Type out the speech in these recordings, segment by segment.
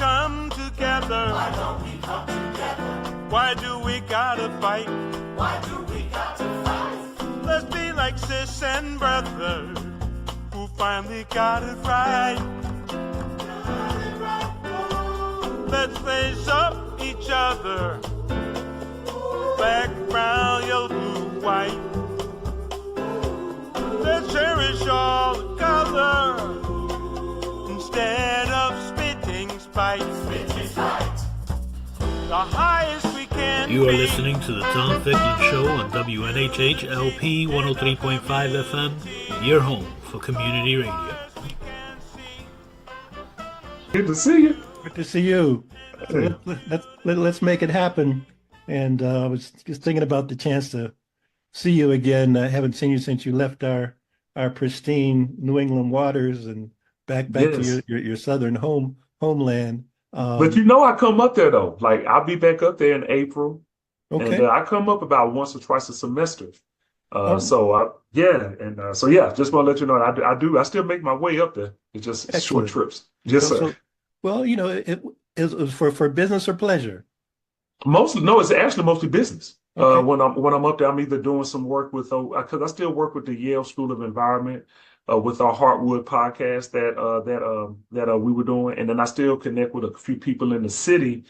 come together? Why don't we come together? Why do we gotta fight? Why do we got to fight? Let's be like sis and brother who finally got it right. Let's face up each other, black, brown, yellow, blue, white. Let's cherish all the color instead of spitting spite. Spitting spite. The highest we can You are be. listening to the Tom Ficklin Show on WNHH LP 103.5 FM, your home for community radio. Good to see you. Good to see you. Hey. Let's make it happen. And I was just thinking about the chance to see you again. I haven't seen you since you left our pristine New England waters and back Yes. to your southern homeland. But you know, I come up there though. Like I'll be back up there in April, Okay. and I come up about once or twice a semester. Oh. So just want to let you know I still make my way up there. It's just Excellent. short trips. Yes, sir. Well, it was for business or pleasure. It's actually mostly business. Okay. When I'm up there, I'm either doing some work with because I still work with the Yale School of Environment with our Heartwood podcast that we were doing, and then I still connect with a few people in the city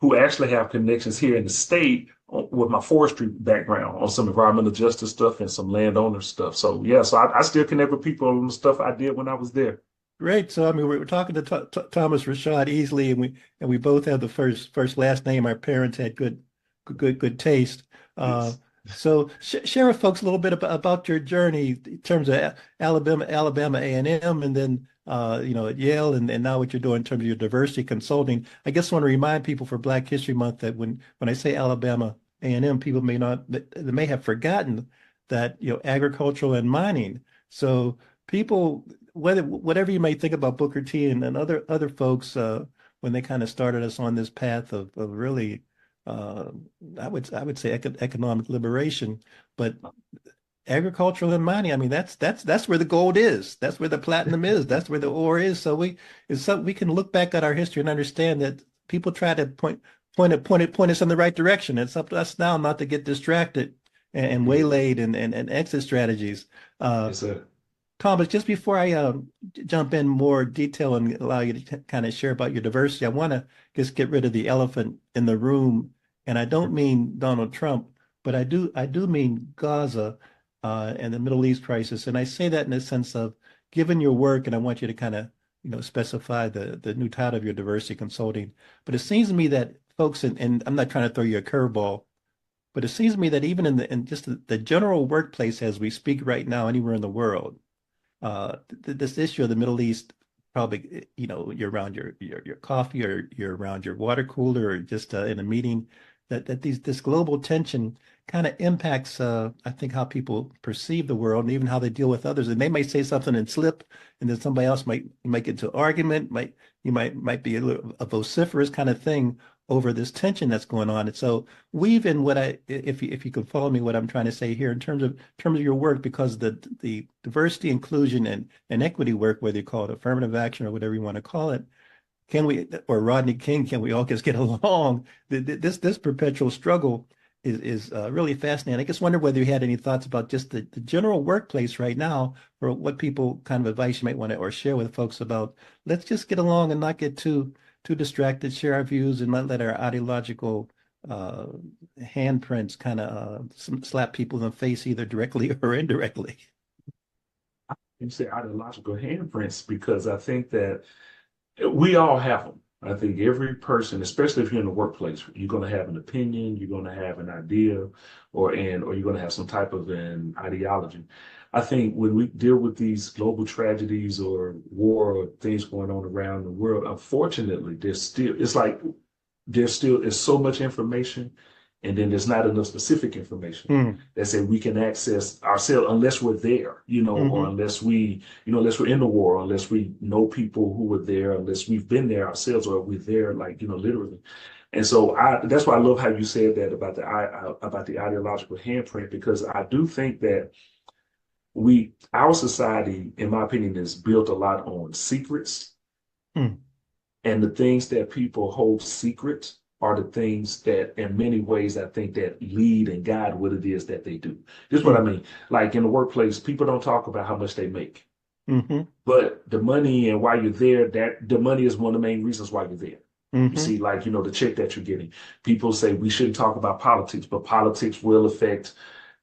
who actually have connections here in the state with my forestry background on some environmental justice stuff and some landowner stuff. So I still connect with people on the stuff I did when I was there. Great. So I mean, we were talking to Thomas Rashad Easley, and we both have the first last name. Our parents had good taste. Yes. So share with folks a little bit about your journey in terms of Alabama A&M, and then at Yale, and now what you're doing in terms of your diversity consulting. I guess I want to remind people for Black History Month that when I say Alabama A&M, people they may have forgotten that agricultural and mining. So people, whatever you may think about Booker T and other folks, when they kind of started us on this path of really, I would say economic liberation, but agricultural and mining. I mean, that's where the gold is. That's where the platinum is. That's where the ore is. So we can look back at our history and understand that people try to point us in the right direction. It's up to us now not to get distracted and waylaid and exit strategies. Yes, sir. Thomas, just before I jump in more detail and allow you to kind of share about your diversity, I want to just get rid of the elephant in the room, and I don't mean Donald Trump, but I do mean Gaza and the Middle East crisis, and I say that in the sense of, given your work, and I want you to kind of specify the new title of your diversity consulting, but it seems to me that folks, and I'm not trying to throw you a curveball, but it seems to me that even in just the general workplace as we speak right now, anywhere in the world. This issue of the Middle East, probably, you're around your coffee, or you're around your water cooler, or just in a meeting, that this global tension kind of impacts, I think, how people perceive the world and even how they deal with others. And they might say something and slip, and then somebody else might get into argument, might be a vociferous kind of thing over this tension that's going on. And so weave in if you could follow me, what I'm trying to say here in terms of your work, because the diversity, inclusion, and equity work, whether you call it affirmative action or whatever you want to call it, or Rodney King, can we all just get along? This perpetual struggle is really fascinating. I just wonder whether you had any thoughts about just the general workplace right now, or what people kind of advice you might want to or share with folks about, let's just get along and not get too distracted, share our views, and not let our ideological handprints kind of slap people in the face, either directly or indirectly. You say ideological handprints because I think that we all have them. I think every person, especially if you're in the workplace, you're going to have an opinion, you're going to have an idea, or you're going to have some type of an ideology. I think when we deal with these global tragedies or war or things going on around the world, unfortunately, there's so much information, and then there's not enough specific information that say we can access ourselves unless we're there, or unless unless we're in the war, unless we know people who were there, unless we've been there ourselves, or we're there, literally. And so that's why I love how you said that about the ideological handprint, because I do think that our society, in my opinion, is built a lot on secrets. And the things that people hold secret are the things that, in many ways, I think that lead and guide what it is that they do. This is what I Mm. mean. Like in the workplace, people don't talk about how much they make, Hmm. but the money and why you're there, that the money is one of the main reasons why you're there. You Hmm. see, like, the check that you're getting. People say we shouldn't talk about politics, but politics will affect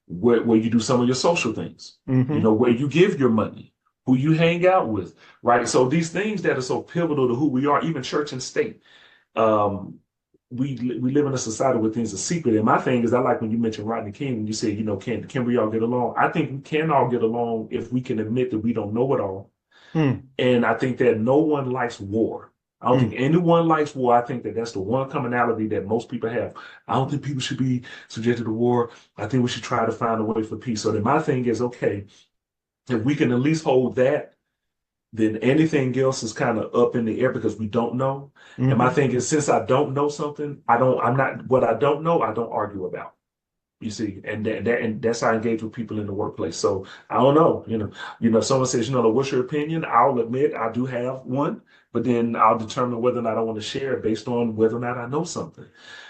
where you do some of your social things, Hmm. where you give your money, who you hang out with, right? So these things that are so pivotal to who we are, even church and state, um, we live in a society where things are secret. And my thing is, I like when you mentioned Rodney King, when you say, can we all get along? I think we can all get along if we can admit that we don't know it all. Mm. And I think that no one likes war. I don't think Mm. anyone likes war. I think that that's the one commonality that most people have. I don't think people should be subjected to war. I think we should try to find a way for peace. So then my thing is, okay, if we can at least hold that, then anything else is kind of up in the air because we don't know. And my Hmm. thing is, since I don't know something, I'm not, what I don't know, I don't argue about. You see, and that's how I engage with people in the workplace. So I don't know, someone says, what's your opinion? I'll admit I do have one, but then I'll determine whether or not I want to share it based on whether or not I know something.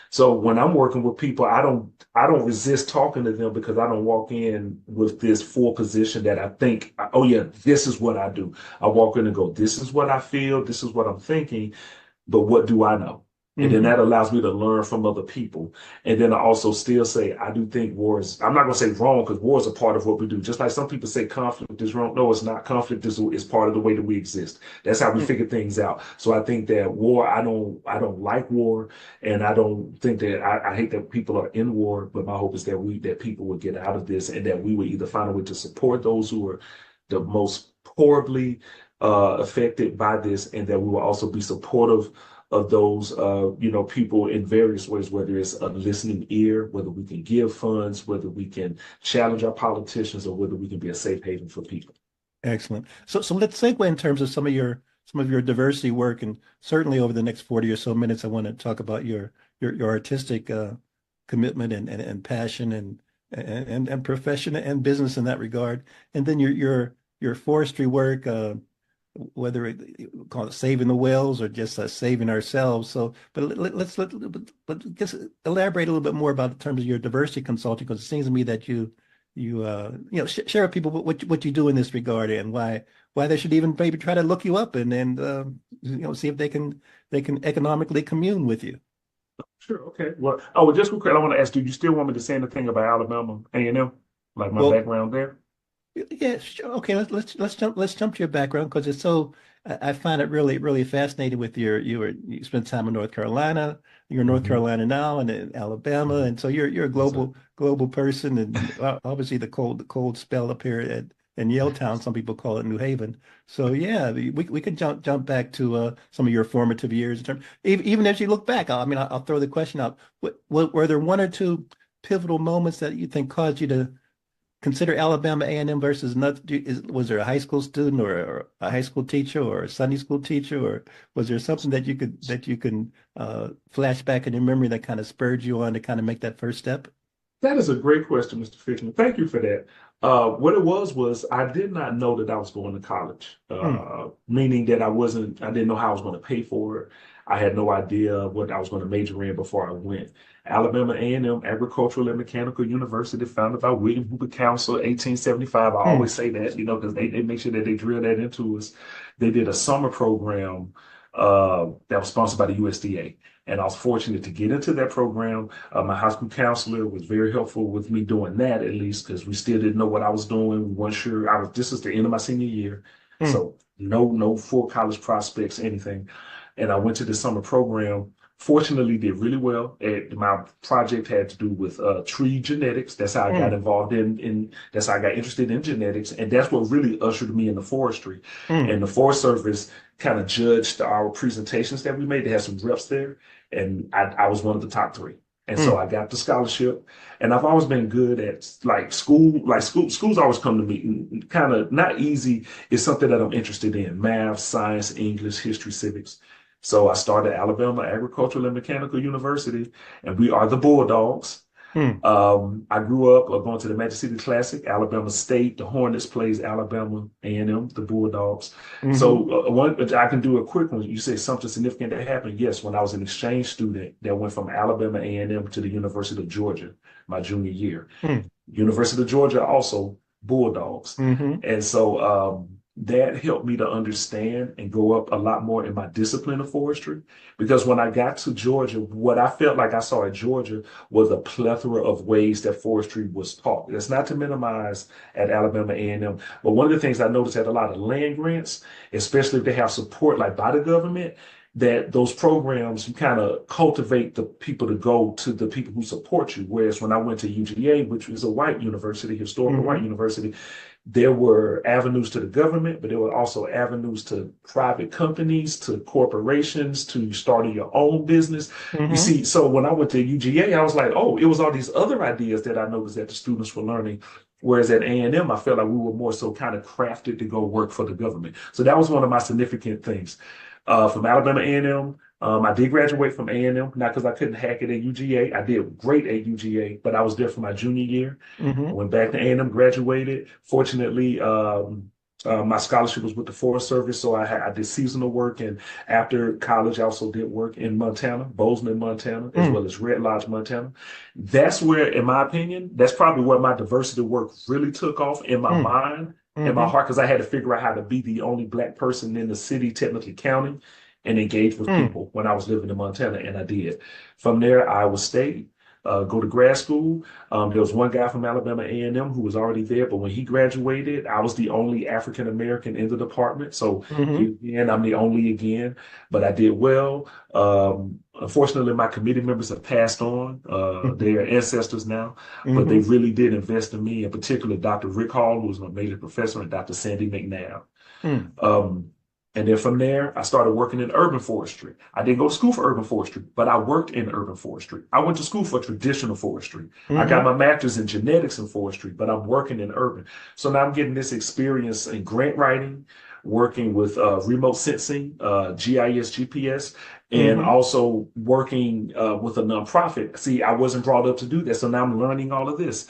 So when I'm working with people, I don't resist talking to them because I don't walk in with this full position that I think, oh yeah, this is what I do. I walk in and go, this is what I feel, this is what I'm thinking, but what do I know? And then Hmm. that allows me to learn from other people. And then I also still say, I do think war is, I'm not going to say wrong because war is a part of what we do. Just like some people say conflict is wrong. No, it's not. Conflict is part of the way that we exist. That's how we figure things out. So I think that war, I don't like war. And I don't think that, I hate that people are in war, but my hope is that people will get out of this and that we will either find a way to support those who are the most horribly affected by this, and that we will also be supportive of those, people in various ways, whether it's a listening ear, whether we can give funds, whether we can challenge our politicians, or whether we can be a safe haven for people. Excellent. So let's segue in terms of some of your diversity work, and certainly over the next 40 or so minutes, I want to talk about your artistic commitment and passion and profession and business in that regard, and then your forestry work. Whether call it saving the whales or just saving ourselves. So, but but just elaborate a little bit more about in terms of your diversity consulting, because it seems to me that you share with people what you do in this regard and why they should even maybe try to look you up and see if they can economically commune with you. Sure. Okay. Well, oh, just real quick, I want to ask, do you still want me to say anything about Alabama A&M, like my Well, background there? yeah, sure. Okay, let's jump to your background because it's so I find it really fascinating with you spent time in North Carolina, you're in North Hmm. Carolina now and in Alabama, Hmm. and so you're a Yes, sir. global person, and obviously the cold spell up here in Yaletown, some people call it New Haven. So yeah, we could jump back to some of your formative years in terms, even as you look back. I mean, I'll throw the question out. Were there one or two pivotal moments that you think caused you to consider Alabama A&M versus another? Was there a high school student or a high school teacher or a Sunday school teacher, or was there something that you can flash back in your memory that kind of spurred you on to kind of make that first step? That is a great question, Mr. Ficklin. Thank you for that. What it was I did not know that I was going to college, Hmm. meaning that I didn't know how I was going to pay for it. I had no idea what I was going to major in before I went. Alabama A&M Agricultural and Mechanical University, founded by William Hoover Council, 1875. I Hmm. always say that, because they make sure that they drill that into us. They did a summer program that was sponsored by the USDA. And I was fortunate to get into that program. My high school counselor was very helpful with me doing that, at least, because we still didn't know what I was doing. We weren't sure. This is the end of my senior year. Hmm. So no full college prospects, anything. And I went to the summer program. Fortunately, did really well. My project had to do with tree genetics. That's how I got Hmm. involved that's how I got interested in genetics. And that's what really ushered me into forestry. Hmm. And the Forest Service kind of judged our presentations that we made. They had some reps there, and I was one of the top three. And so Hmm. I got the scholarship, and I've always been good at schools always come to me kind of not easy. It's something that I'm interested in: math, science, English, history, civics. So I started Alabama Agricultural and Mechanical University, and we are the Bulldogs. Hmm. I grew up going to the Magic City Classic, Alabama State. The Hornets plays Alabama A&M, the Bulldogs. Hmm. So I can do a quick one. You say something significant that happened. Yes, when I was an exchange student that went from Alabama A&M to the University of Georgia my junior year. Hmm. University of Georgia also Bulldogs. Hmm. And so that helped me to understand and go up a lot more in my discipline of forestry. Because when I got to Georgia, what I felt like I saw at Georgia was a plethora of ways that forestry was taught. That's not to minimize at Alabama A&M, but one of the things I noticed at a lot of land grants, especially if they have support like by the government, that those programs, you kind of cultivate the people to go to the people who support you. Whereas when I went to UGA, which was a white university, historical white Hmm. university, there were avenues to the government, but there were also avenues to private companies, to corporations, to starting your own business. You Hmm. see, so when I went to UGA, I was like, oh, it was all these other ideas that I noticed that the students were learning. Whereas at A&M, I felt like we were more so kind of crafted to go work for the government. So that was one of my significant things. From Alabama A&M, I did graduate from A&M, not because I couldn't hack it at UGA. I did great at UGA, but I was there for my junior year. I Hmm. went back to A&M, graduated. Fortunately, my scholarship was with the Forest Service, so I did seasonal work. And after college, I also did work in Montana, Bozeman, Montana, as Hmm. well as Red Lodge, Montana. That's where, in my opinion, that's probably where my diversity work really took off in my Hmm. mind, in my Hmm. heart, because I had to figure out how to be the only Black person in the city, technically counting, and engage with Hmm. people when I was living in Montana, and I did. From there, Iowa State, go to grad school. There was one guy from Alabama A&M who was already there, but when he graduated, I was the only African American in the department. So Hmm. here again, I'm the only again, but I did well. Unfortunately, my committee members have passed on. They are ancestors now, but they Hmm. really did invest in me, in particular, Dr. Rick Hall, who was my major professor, and Dr. Sandy McNabb. Hmm. Um, and then from there, I started working in urban forestry. I didn't go to school for urban forestry, but I worked in urban forestry. I went to school for traditional forestry. I got Hmm. my master's in genetics and forestry, but I'm working in urban. So now I'm getting this experience in grant writing, working with remote sensing, GIS, GPS, and Hmm. also working with a nonprofit. See, I wasn't brought up to do that. So now I'm learning all of this.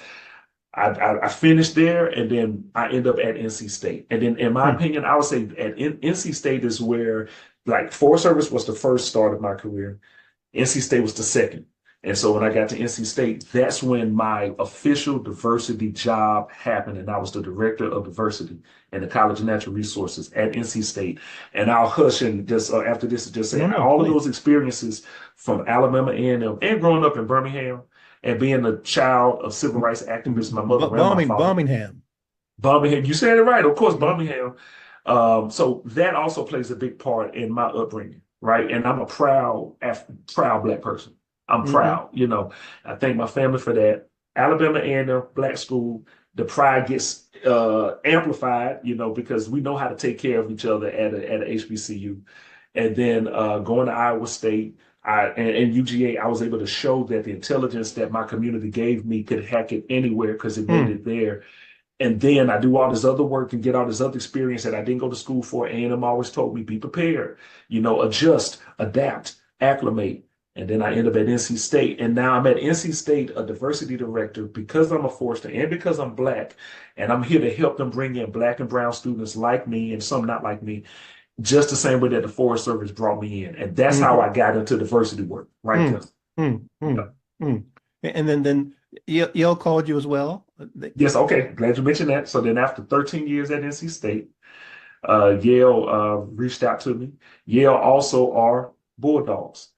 I finished there, and then I end up at NC State. And then, in my Hmm. opinion, I would say at NC State is where, like, Forest Service was the first start of my career. NC State was the second. And so when I got to NC State, that's when my official diversity job happened. And I was the director of diversity in the College of Natural Resources at NC State. And I'll hush and just after this, just say No, no, all of please. those experiences from Alabama A&M and growing up in Birmingham and being a child of civil rights activists, my mother and my father. Birmingham. Birmingham, you said it right, of course, Birmingham. So that also plays a big part in my upbringing, right? And I'm a proud Black person. I'm Hmm. proud, you know. I thank my family for that. Alabama A&M Black school, the pride gets amplified, you know, because we know how to take care of each other at a HBCU. And then going to Iowa State, and UGA, I was able to show that the intelligence that my community gave me could hack it anywhere because it made Hmm. it there. And then I do all this other work and get all this other experience that I didn't go to school for. A&M always told me, be prepared, you know, adjust, adapt, acclimate. And then I end up at NC State. And now I'm at NC State, a diversity director, because I'm a forester and because I'm Black. And I'm here to help them bring in Black and brown students like me and some not like me, just the same way that the Forest Service brought me in. And that's how Hmm. I got into diversity work, right Hmm. there. Hmm. Hmm. Yeah. Hmm. And then Yale called you as well. Yes, okay. Glad you mentioned that. So then after 13 years at NC State, Yale reached out to me. Yale also are Bulldogs.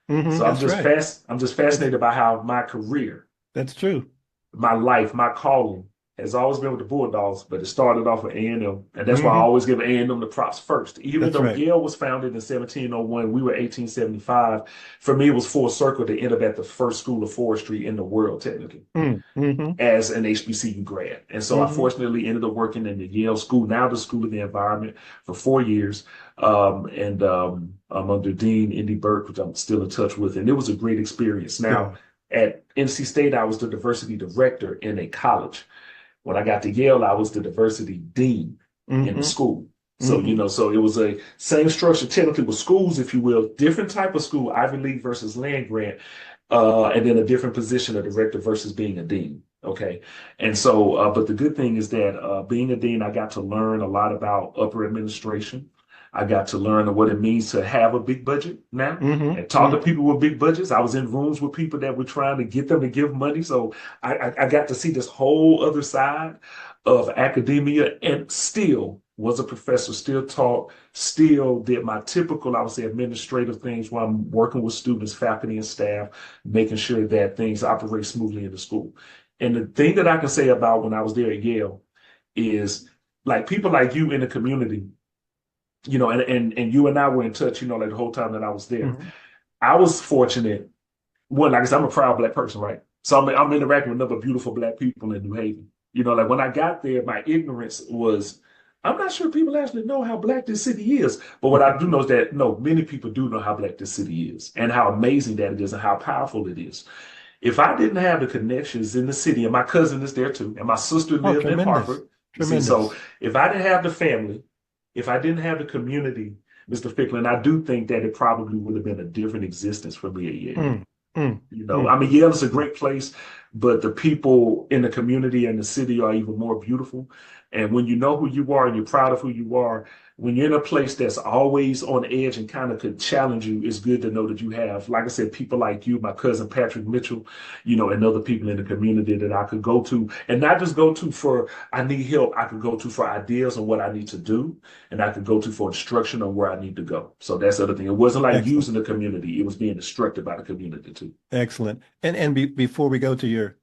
Hmm. So That's right. I'm just That's fascinated by how my career, that's true. my life, my calling has always been with the Bulldogs, but it started off with A&M. And that's why I Hmm. always give A&M the props first. Even That's though right. Yale was founded in 1701, we were 1875. For me, it was full circle to end up at the first school of forestry in the world, technically, Hmm. Hmm. as an HBCU grad. And so I Hmm. fortunately ended up working in the Yale School, now the School of the Environment, for 4 years. I'm under Dean Indy Burke, which I'm still in touch with. And it was a great experience. Now, Good. at NC State, I was the diversity director in a college. When I got to Yale, I was the diversity dean in the Hmm. school. So, you Hmm. know, so it was a same structure technically with schools, if you will, different type of school, Ivy League versus land grant. and then a different position, a director versus being a dean. Okay. And so, but the good thing is that being a dean, I got to learn a lot about upper administration. I got to learn what it means to have a big budget now Mm-hmm. and talk to people with big budgets. I was in rooms with people that were trying to get them to give money. So I got to see this whole other side of academia and still was a professor, still taught, still did my typical, I would say, administrative things while I'm working with students, faculty, and staff, making sure that things operate smoothly in the school. And the thing that I can say about when I was there at Yale is like people like you in the community, and you and I were in touch, like the whole time that I was there. Mm-hmm. I was fortunate. One, like I said, I'm a proud Black person, right? So I'm interacting with other beautiful Black people in New Haven. Like when I got there, my ignorance was, I'm not sure people actually know how Black this city is. But what I do know is that, no, many people do know how Black this city is and how amazing that it is and how powerful it is. If I didn't have the connections in the city, and my cousin is there too, and my sister lived in Harvard. So if I didn't have the family, if I didn't have the community, Mr. Ficklin, I do think that it probably would have been a different existence for me at Yale. I mean, Yale is a great place, but the people in the community and the city are even more beautiful. And when you know who you are and you're proud of who you are, when you're in a place that's always on edge and kind of could challenge you, it's good to know that you have, like I said, people like you, my cousin Patrick Mitchell, and other people in the community that I could go to, and not just go to for, I need help. I could go to for ideas on what I need to do, and I could go to for instruction on where I need to go. So that's the other thing. It wasn't like Excellent. using the community. It was being instructed by the community too. Excellent. And before we go to your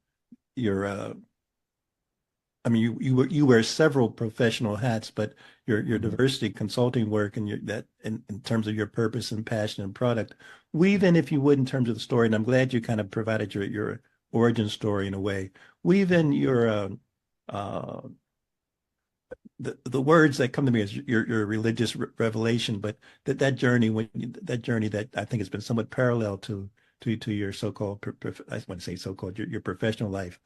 I mean, you wear several professional hats, but your diversity consulting work and that in terms of your purpose and passion and product, weave in, if you would, in terms of the story. And I'm glad you kind of provided your origin story in a way. Weave in your the words that come to me as your religious revelation, but that journey that I think has been somewhat parallel to your so-called I want to say so-called your professional life.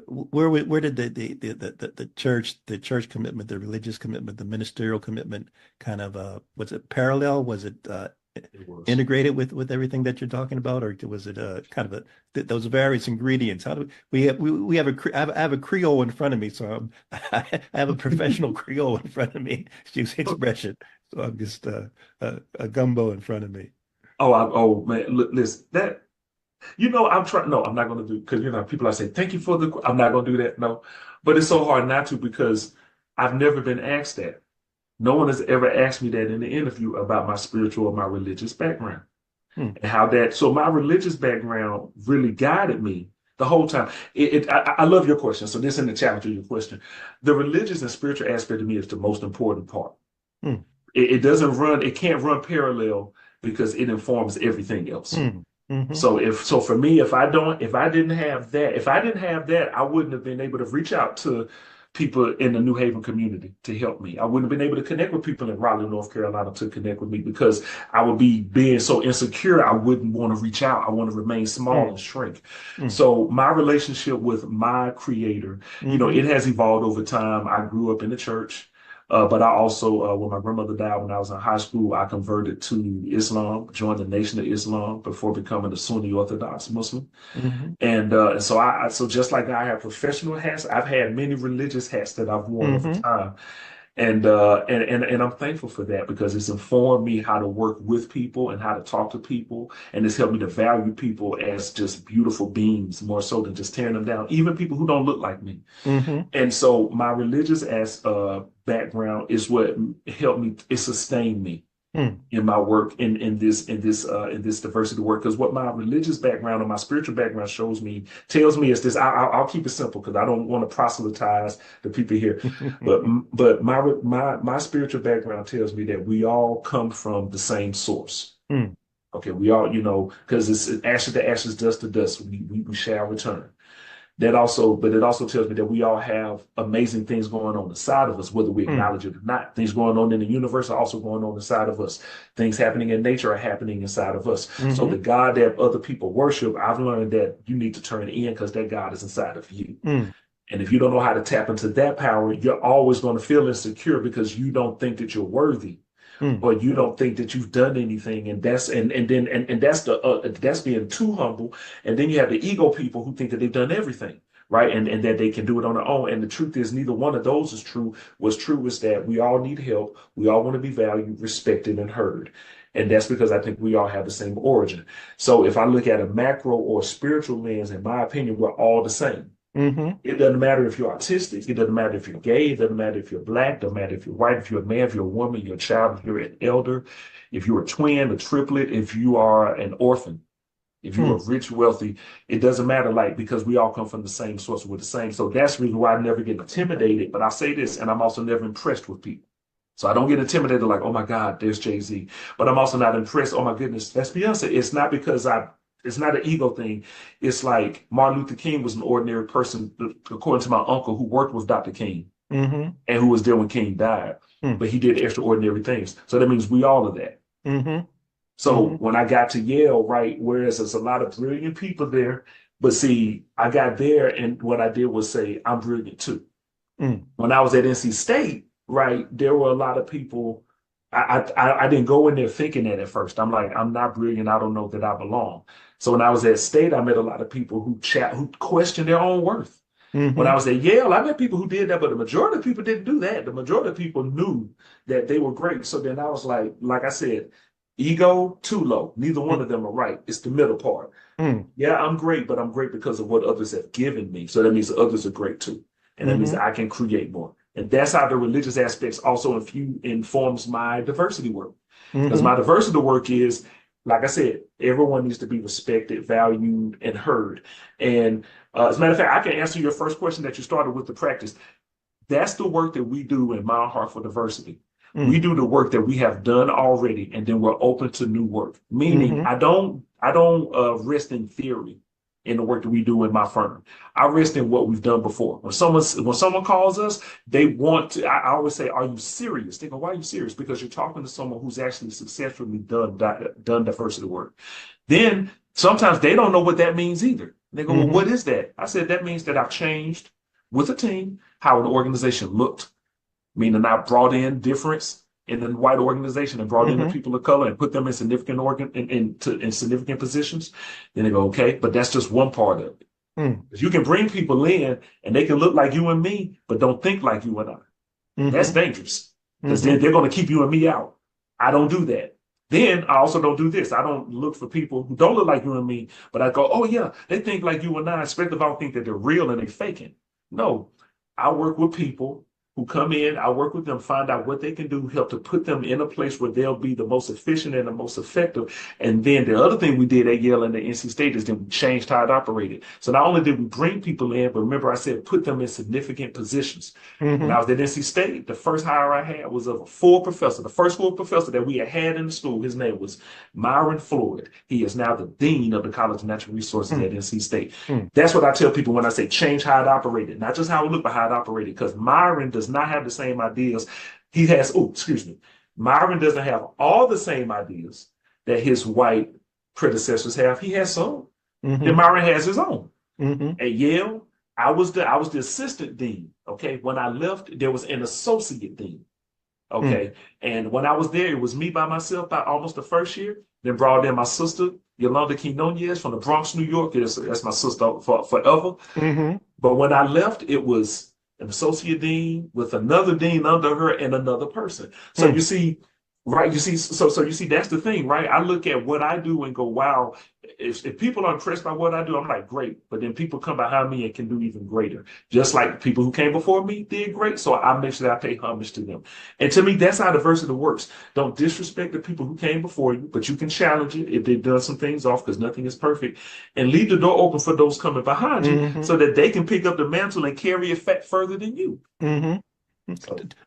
Where did the church commitment, the religious commitment, the ministerial commitment kind of was it parallel? Was it integrated with everything that you're talking about, or was it kind of those various ingredients? How do we have I have a Creole in front of me, so I have a professional Creole in front of me, excuse the expression. So I'm just a gumbo in front of me. Oh man, listen, that. I'm trying. No, I'm not going to do because people are saying thank you for the. I'm not going to do that. No, but it's so hard not to because I've never been asked that. No one has ever asked me that in the interview about my spiritual or my religious background and how that. So my religious background really guided me the whole time. I love your question. So this is the challenge of your question. The religious and spiritual aspect of me is the most important part. It doesn't run. It can't run parallel because it informs everything else. Mm-hmm. So for me, if I didn't have that, I wouldn't have been able to reach out to people in the New Haven community to help me. I wouldn't have been able to connect with people in Raleigh, North Carolina to connect with me because I would be being so insecure. I wouldn't want to reach out. I want to remain small and shrink. So my relationship with my creator, it has evolved over time. I grew up in the church. But I also, when my grandmother died when I was in high school, I converted to Islam, joined the Nation of Islam before becoming a Sunni Orthodox Muslim. And so just like I have professional hats, I've had many religious hats that I've worn over time. And I'm thankful for that because it's informed me how to work with people and how to talk to people. And it's helped me to value people as just beautiful beings more so than just tearing them down, even people who don't look like me. And so my religious background is what helped me, it sustained me in my work in this diversity work. Because what my religious background and my spiritual background tells me is this. I'll keep it simple because I don't want to proselytize the people here. but my spiritual background tells me that we all come from the same source. Okay, we all, because it's ashes to ashes, dust to dust. We shall return. But it also tells me that we all have amazing things going on inside of us, whether we acknowledge it or not. Things going on in the universe are also going on inside of us. Things happening in nature are happening inside of us. So the God that other people worship, I've learned that you need to turn in because that God is inside of you. And if you don't know how to tap into that power, you're always going to feel insecure because you don't think that you're worthy Mm. or you don't think that you've done anything, and that's being too humble. And then you have the ego people who think that they've done everything, right? And that they can do it on their own. And the truth is, neither one of those is true. What's true is that we all need help. We all want to be valued, respected, and heard. And that's because I think we all have the same origin. So if I look at a macro or spiritual lens, in my opinion, we're all the same. Mm-hmm. It doesn't matter if you're autistic. It doesn't matter if you're gay. It doesn't matter if you're black. It doesn't matter if you're white, if you're a man, if you're a woman, you're a child, if you're an elder, if you're a twin, a triplet, if you are an orphan, if you're rich, wealthy. It doesn't matter, like, because we all come from the same source. We're the same. So that's the reason why I never get intimidated. But I say this, and I'm also never impressed with people. So I don't get intimidated like, oh my God, there's Jay-Z. But I'm also not impressed. Oh my goodness, that's Beyonce. It's not because it's not an ego thing. It's like Martin Luther King was an ordinary person, according to my uncle, who worked with Dr. King Mm-hmm. and who was there when King died. Mm. But he did extraordinary things. So that means we all are that. Mm-hmm. So when I got to Yale, right, whereas there's a lot of brilliant people there, but see, I got there and what I did was say, I'm brilliant too. Mm. When I was at NC State, right, there were a lot of people. I didn't go in there thinking that at first. I'm like, I'm not brilliant. I don't know that I belong. So when I was at State, I met a lot of people who questioned their own worth. Mm-hmm. When I was at Yale, I met people who did that, but the majority of people didn't do that. The majority of people knew that they were great. So then I was like I said, ego too low. Neither one of them are right. It's the middle part. Mm. Yeah, I'm great, but I'm great because of what others have given me. So that means others are great too. And that means that I can create more. And that's how the religious aspects also informs my diversity work. Because my diversity work is, like I said, everyone needs to be respected, valued, and heard. And as a matter of fact, I can answer your first question that you started with the practice. That's the work that we do in My Heart for Diversity. We do the work that we have done already, and then we're open to new work. Meaning, I don't rest in theory in the work that we do in my firm. I rest in what we've done before. When someone calls us, they want to. I always say, "Are you serious?" They go, "Why are you serious?" Because you're talking to someone who's actually successfully done diversity work. Then sometimes they don't know what that means either. They go, "Well, what is that?" I said, "That means that I've changed with a team how an organization looked." Meaning I brought in difference in the white organization and brought in the people of color and put them in significant positions. Then they go, okay, but that's just one part of it. Because you can bring people in and they can look like you and me, but don't think like you and I. That's dangerous because then they're going to keep you and me out. I don't do that. Then I also don't do this. I don't look for people who don't look like you and me, but I go, oh yeah, they think like you and I, especially if I don't think that they're real and they're faking. No, I work with people who come in, I work with them, find out what they can do, help to put them in a place where they'll be the most efficient and the most effective. And then the other thing we did at Yale and the NC State is then we changed how it operated. So not only did we bring people in, but remember I said put them in significant positions. When I was at NC State, the first hire I had was of a full professor, the first full professor that we had in the school. His name was Myron Floyd. He is now the dean of the College of Natural Resources at NC State. That's what I tell people when I say change how it operated, not just how it looked, but how it operated. Because Myron does not have the same ideas. He has, Myron doesn't have all the same ideas that his white predecessors have. He has some. Then Myron has his own. At Yale, I was the assistant dean. Okay. When I left, there was an associate dean. Okay. And when I was there, it was me by myself by almost the first year. Then brought in my sister, Yolanda Quinonez from the Bronx, New York. That's my sister forever. But when I left, it was an associate dean with another dean under her and another person. So you see, right? So you see, that's the thing, right? I look at what I do and go, wow, if people are impressed by what I do, I'm like, great. But then people come behind me and can do even greater. Just like people who came before me did great. So I make sure that I pay homage to them. And to me, that's how diversity works. Don't disrespect the people who came before you, but you can challenge it if they've done some things off because nothing is perfect. And leave the door open for those coming behind you so that they can pick up the mantle and carry it further than you. So.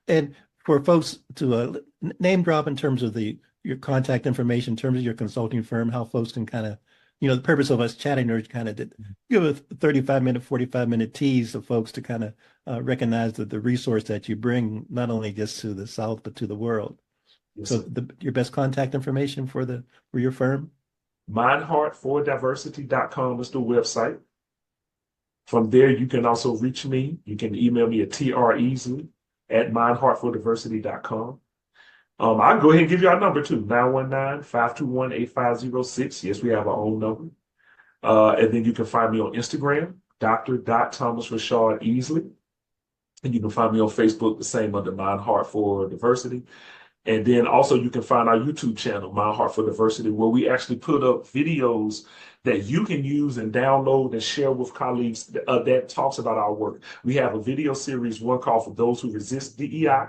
And for folks to name drop in terms of your contact information, in terms of your consulting firm, how folks can kind of, the purpose of us chatting or kind of give a 35-minute, 45-minute tease of folks to kind of recognize that the resource that you bring, not only just to the South, but to the world. Yes, so your best contact information for your firm? MindHeartForDiversity.com is the website. From there, you can also reach me. You can email me at Easley@MindHeartForDiversity.com. I'll go ahead and give you our number too, 919-521-8506. Yes, we have our own number. And then you can find me on Instagram, Dr. Thomas Rashad Easley. And you can find me on Facebook, the same under My Heart for Diversity. And then also you can find our YouTube channel, My Heart for Diversity, where we actually put up videos that you can use and download and share with colleagues that talks about our work. We have a video series, one called For Those Who Resist DEI,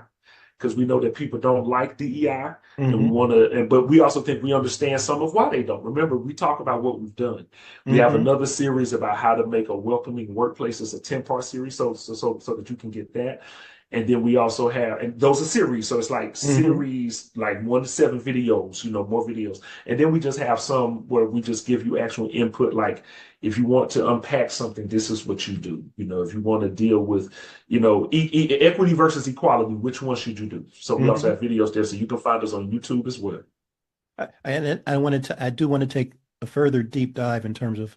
because we know that people don't like DEI, and we want to, but we also think we understand some of why they don't. Remember, we talk about what we've done. We have another series about how to make a welcoming workplace. It's a 10-part series, so that you can get that. And then we also have, and those are series, so it's like series, like 1 to 7 videos, more videos. And then we just have some where we just give you actual input, like if you want to unpack something, this is what you do. If you want to deal with, equity versus equality, which one should you do? So we also have videos there, so you can find us on YouTube as well. And I do want to take a further deep dive in terms of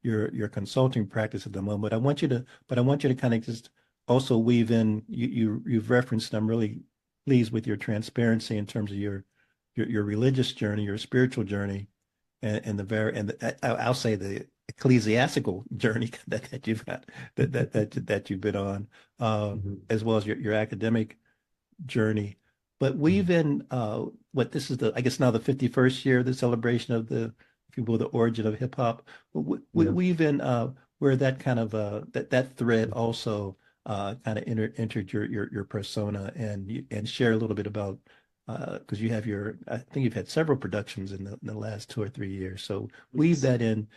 your consulting practice at the moment. I want you to kind of just also weave in, you've referenced, I'm really pleased with your transparency in terms of your religious journey, your spiritual journey, and I'll say the ecclesiastical journey that you've got, that you've been on, as well as your academic journey. But weave in this is I guess now the 51st year, the celebration of the, if you will, the origin of hip hop. Weave in where that kind of that thread also kind of entered your persona, and share a little bit about, because I think you've had several productions in the last 2 or 3 years. So weave that in,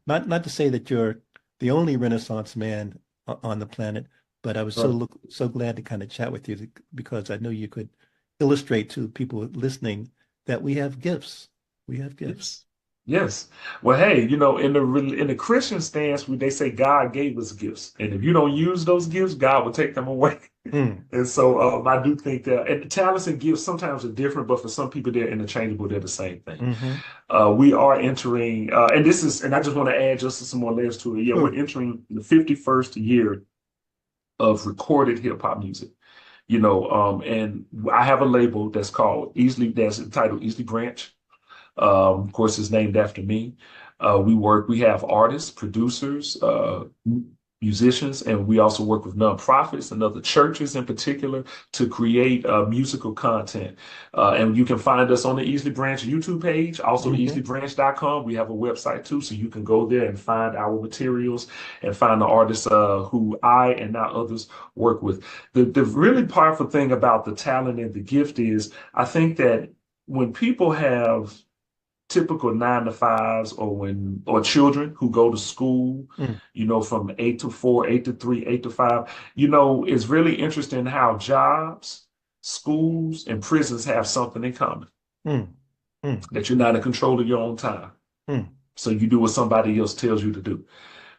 not to say that you're the only Renaissance man on the planet, but I was so glad to kind of chat with you, because I know you could illustrate to people listening that we have gifts. We have gifts. Yes. Well, hey, in the Christian stance, they say God gave us gifts, and if you don't use those gifts, God will take them away. And so I do think that, and talents and gifts sometimes are different, but for some people they're interchangeable. They're the same thing. We are entering, and I just want to add just some more layers to it. Yeah, we're entering the 51st year of recorded hip hop music. And I have a label that's called Easley, that's entitled Easley Branch. Of course, it's named after me. We have artists, producers, musicians, and we also work with nonprofits and other churches in particular to create musical content. And you can find us on the Easley Branch YouTube page, also easleybranch.com. We have a website too, so you can go there and find our materials and find the artists who I and now others work with. The really powerful thing about the talent and the gift is, I think that when people have typical 9-to-5s, or children who go to school, from 8 to 4, 8 to 3, 8 to 5, it's really interesting how jobs, schools, and prisons have something in common. That you're not in control of your own time. So you do what somebody else tells you to do.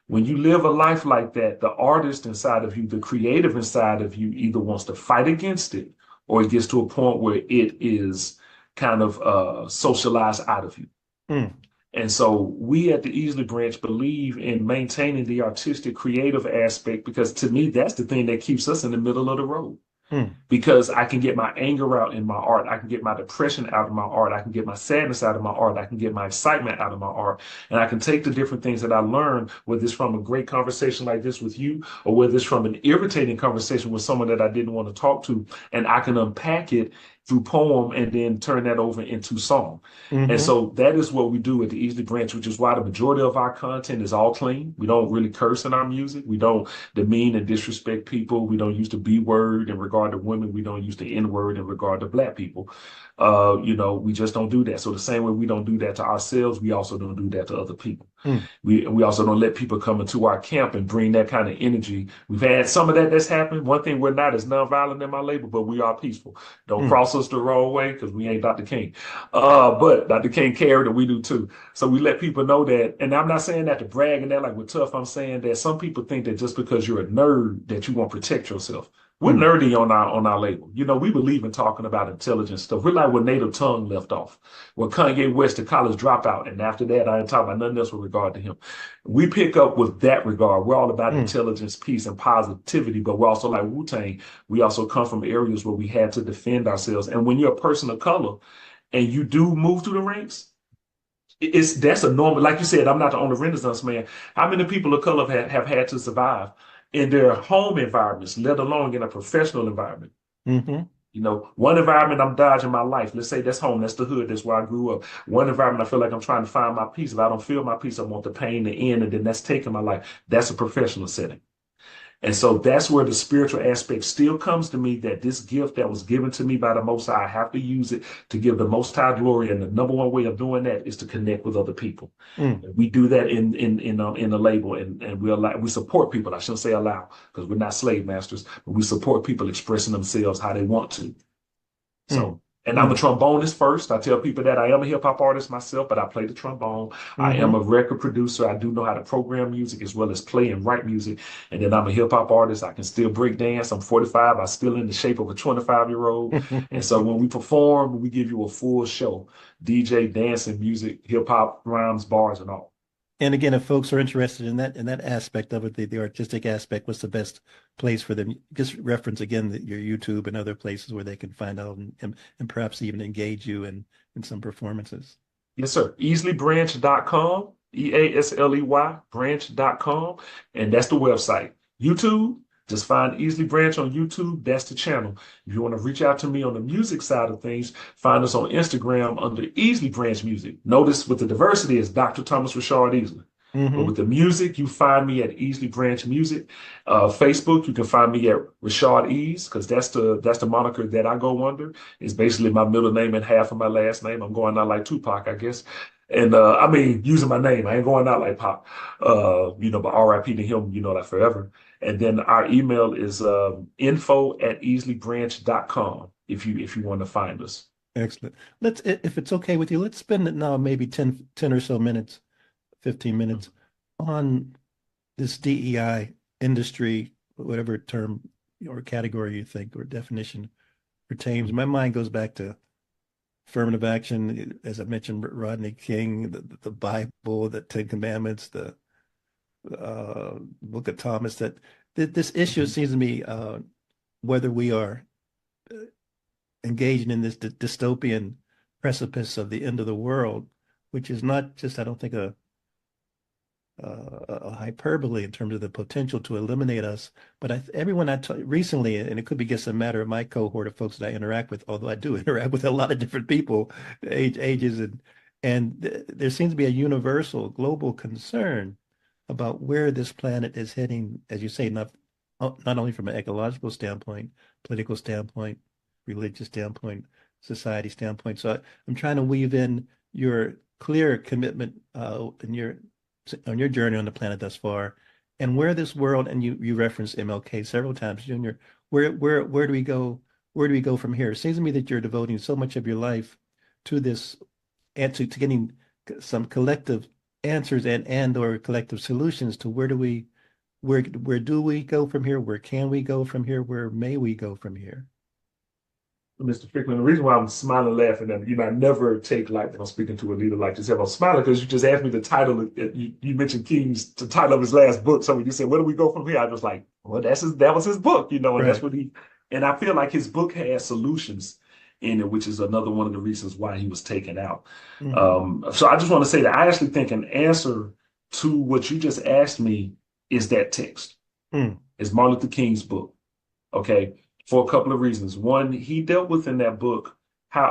When you live a life like that, the artist inside of you, the creative inside of you, either wants to fight against it, or it gets to a point where it is kind of socialized out of you. And so we at the Easley Branch believe in maintaining the artistic, creative aspect, because to me, that's the thing that keeps us in the middle of the road. Because I can get my anger out in my art. I can get my depression out of my art. I can get my sadness out of my art. I can get my excitement out of my art. And I can take the different things that I learned, whether it's from a great conversation like this with you, or whether it's from an irritating conversation with someone that I didn't want to talk to, and I can unpack it through poem and then turn that over into song. And so that is what we do at the Easley Branch, which is why the majority of our content is all clean. We don't really curse in our music. We don't demean and disrespect people. We don't use the B word in regard to women. We don't use the N word in regard to Black people. We just don't do that. So the same way we don't do that to ourselves, we also don't do that to other people. We also don't let people come into our camp and bring that kind of energy. We've had some of that's happened. One thing we're not is nonviolent in my label, but we are peaceful. Don't cross us the wrong way, because we ain't Dr. King. But Dr. King carried it, we do too. So we let people know that, and I'm not saying that to brag and that like we're tough. I'm saying that some people think that just because you're a nerd that you won't protect yourself. We're nerdy on our label. You know, we believe in talking about intelligent stuff. We're like where Native Tongue left off, where Kanye West, the college dropout, and after that, I didn't talk about nothing else with regard to him. We pick up with that regard. We're all about intelligence, peace, and positivity, but we're also like Wu-Tang. We also come from areas where we had to defend ourselves. And when you're a person of color and you do move through the ranks, that's a normal. Like you said, I'm not the only Renaissance man. How many people of color have had to survive in their home environments, let alone in a professional environment? Mm-hmm. You know, one environment I'm dodging my life. Let's say that's home, that's the hood, that's where I grew up. One environment I feel like I'm trying to find my peace. If I don't feel my peace, I want the pain to end, and then that's taking my life. That's a professional setting. And so that's where the spiritual aspect still comes to me, that this gift that was given to me by the Most High, I have to use it to give the Most High glory. And the number one way of doing that is to connect with other people. We do that in the label, and we support people. I shouldn't say allow, because we're not slave masters, but we support people expressing themselves how they want to. So, and I'm a trombonist first. I tell people that I am a hip hop artist myself, but I play the trombone. I am a record producer. I do know how to program music as well as play and write music. And then I'm a hip hop artist. I can still break dance. I'm 45. I'm still in the shape of a 25-year-old. And so when we perform, we give you a full show: DJ, dancing, music, hip hop, rhymes, bars, and all. And again, if folks are interested in that aspect of it, the artistic aspect, what's the best place for them? Just reference again your YouTube and other places where they can find out and perhaps even engage you in some performances. Yes, sir. EasleyBranch.com, EASLEY branch.com, and that's the website. YouTube, just find Easley Branch on YouTube. That's the channel. If you want to reach out to me on the music side of things, find us on Instagram under Easley Branch Music. Notice with the diversity is Dr. Thomas Rashard Easley. But with the music, you find me at Easley Branch Music. Facebook, you can find me at Rashard Ease, because that's the moniker that I go under. It's basically my middle name and half of my last name. I'm going out like Tupac, I guess. And I mean, using my name, I ain't going out like Pop. But RIP to him, like forever. And then our email is info@easleybranch.com if you want to find us. Excellent. If it's okay with you, let's spend it now maybe 10 or so minutes, 15 minutes on this DEI industry, whatever term or category you think or definition pertains. My mind goes back to affirmative action, as I mentioned, Rodney King, the Bible, the Ten Commandments, the Book of Thomas. That this issue seems to me, whether we are engaging in this dystopian precipice of the end of the world, which is not just, I don't think, a hyperbole in terms of the potential to eliminate us. But everyone I recently, and it could be just a matter of my cohort of folks that I interact with, although I do interact with a lot of different people, ages, and there seems to be a universal global concern about where this planet is heading, as you say, not only from an ecological standpoint, political standpoint, religious standpoint, society standpoint. So I'm trying to weave in your clear commitment on your journey on the planet thus far, and where this world, and you referenced MLK several times, Junior. Where do we go? Where do we go from here? It seems to me that you're devoting so much of your life to this and to getting some collective answers and or collective solutions to where do we go from here? Where can we go from here? Where may we go from here? Mr. Ficklin, the reason why I'm smiling, laughing, and I never take light when I'm speaking to a leader like yourself. I'm smiling because you just asked me the title. You mentioned King's the title of his last book. So when you said, "Where do we go from here?" I was like, "Well, that was his book, and Right. That's what he." And I feel like his book has solutions in it, which is another one of the reasons why he was taken out. So I just want to say that I actually think an answer to what you just asked me is that text. It's Martin Luther King's book. Okay. For a couple of reasons. One, he dealt with in that book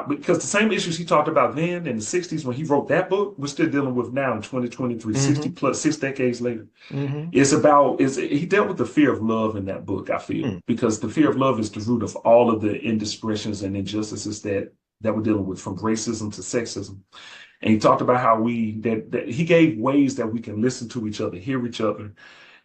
because the same issues he talked about then in the 60s when he wrote that book, we're still dealing with now in 2023, 6 decades later. He dealt with the fear of love in that book, I feel, because the fear of love is the root of all of the indiscretions and injustices that we're dealing with, from racism to sexism. And he talked about how that he gave ways that we can listen to each other, hear each other,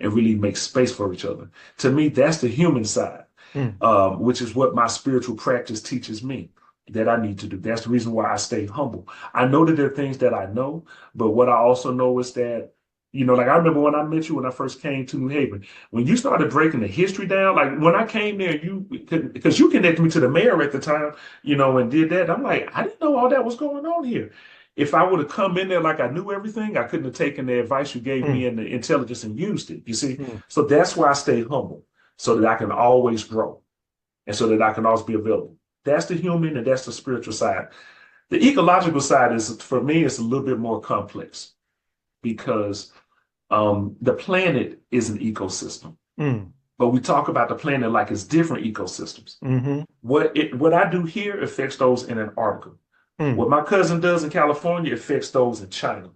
and really make space for each other. To me, that's the human side. Which is what my spiritual practice teaches me that I need to do. That's the reason why I stay humble. I know that there are things that I know, but what I also know is that Like I remember when I met you when I first came to New Haven, when you started breaking the history down, like when I came there, because you connected me to the mayor at the time, and did that. I'm like, I didn't know all that was going on here. If I would have come in there like I knew everything, I couldn't have taken the advice you gave me and the intelligence and used it. You see? So that's why I stay humble, so that I can always grow and so that I can always be available. That's the human and that's the spiritual side. The ecological side is, for me, it's a little bit more complex because the planet is an ecosystem. But we talk about the planet like it's different ecosystems. What I do here affects those in Antarctica. What my cousin does in California affects those in China.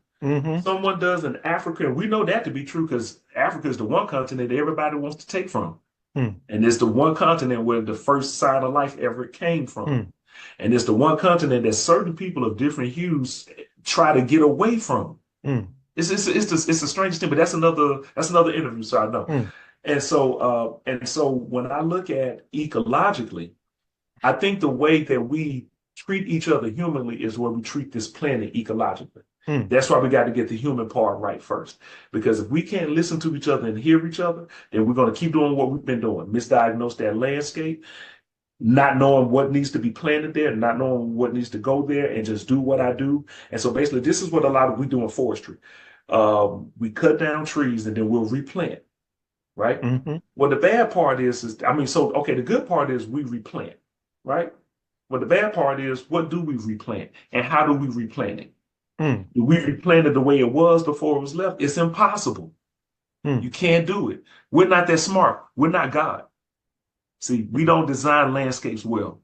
Someone does in Africa, and we know that to be true because Africa is the one continent that everybody wants to take from. And it's the one continent where the first sign of life ever came from. And it's the one continent that certain people of different hues try to get away from. It's the strangest thing, but that's another interview, so I know. And so when I look at ecologically, I think the way that we treat each other humanly is where we treat this planet ecologically. That's why we got to get the human part right first. Because if we can't listen to each other and hear each other, then we're going to keep doing what we've been doing. Misdiagnose that landscape, not knowing what needs to be planted there, not knowing what needs to go there, and just do what I do. And so basically, this is what a lot of we do in forestry. We cut down trees and then we'll replant, right? Well, the bad part the good part is we replant, right? Well, the bad part is, what do we replant and how do we replant it? Do we replant it the way it was before it was left? It's impossible. You can't do it. We're not that smart. We're not God. See, we don't design landscapes well.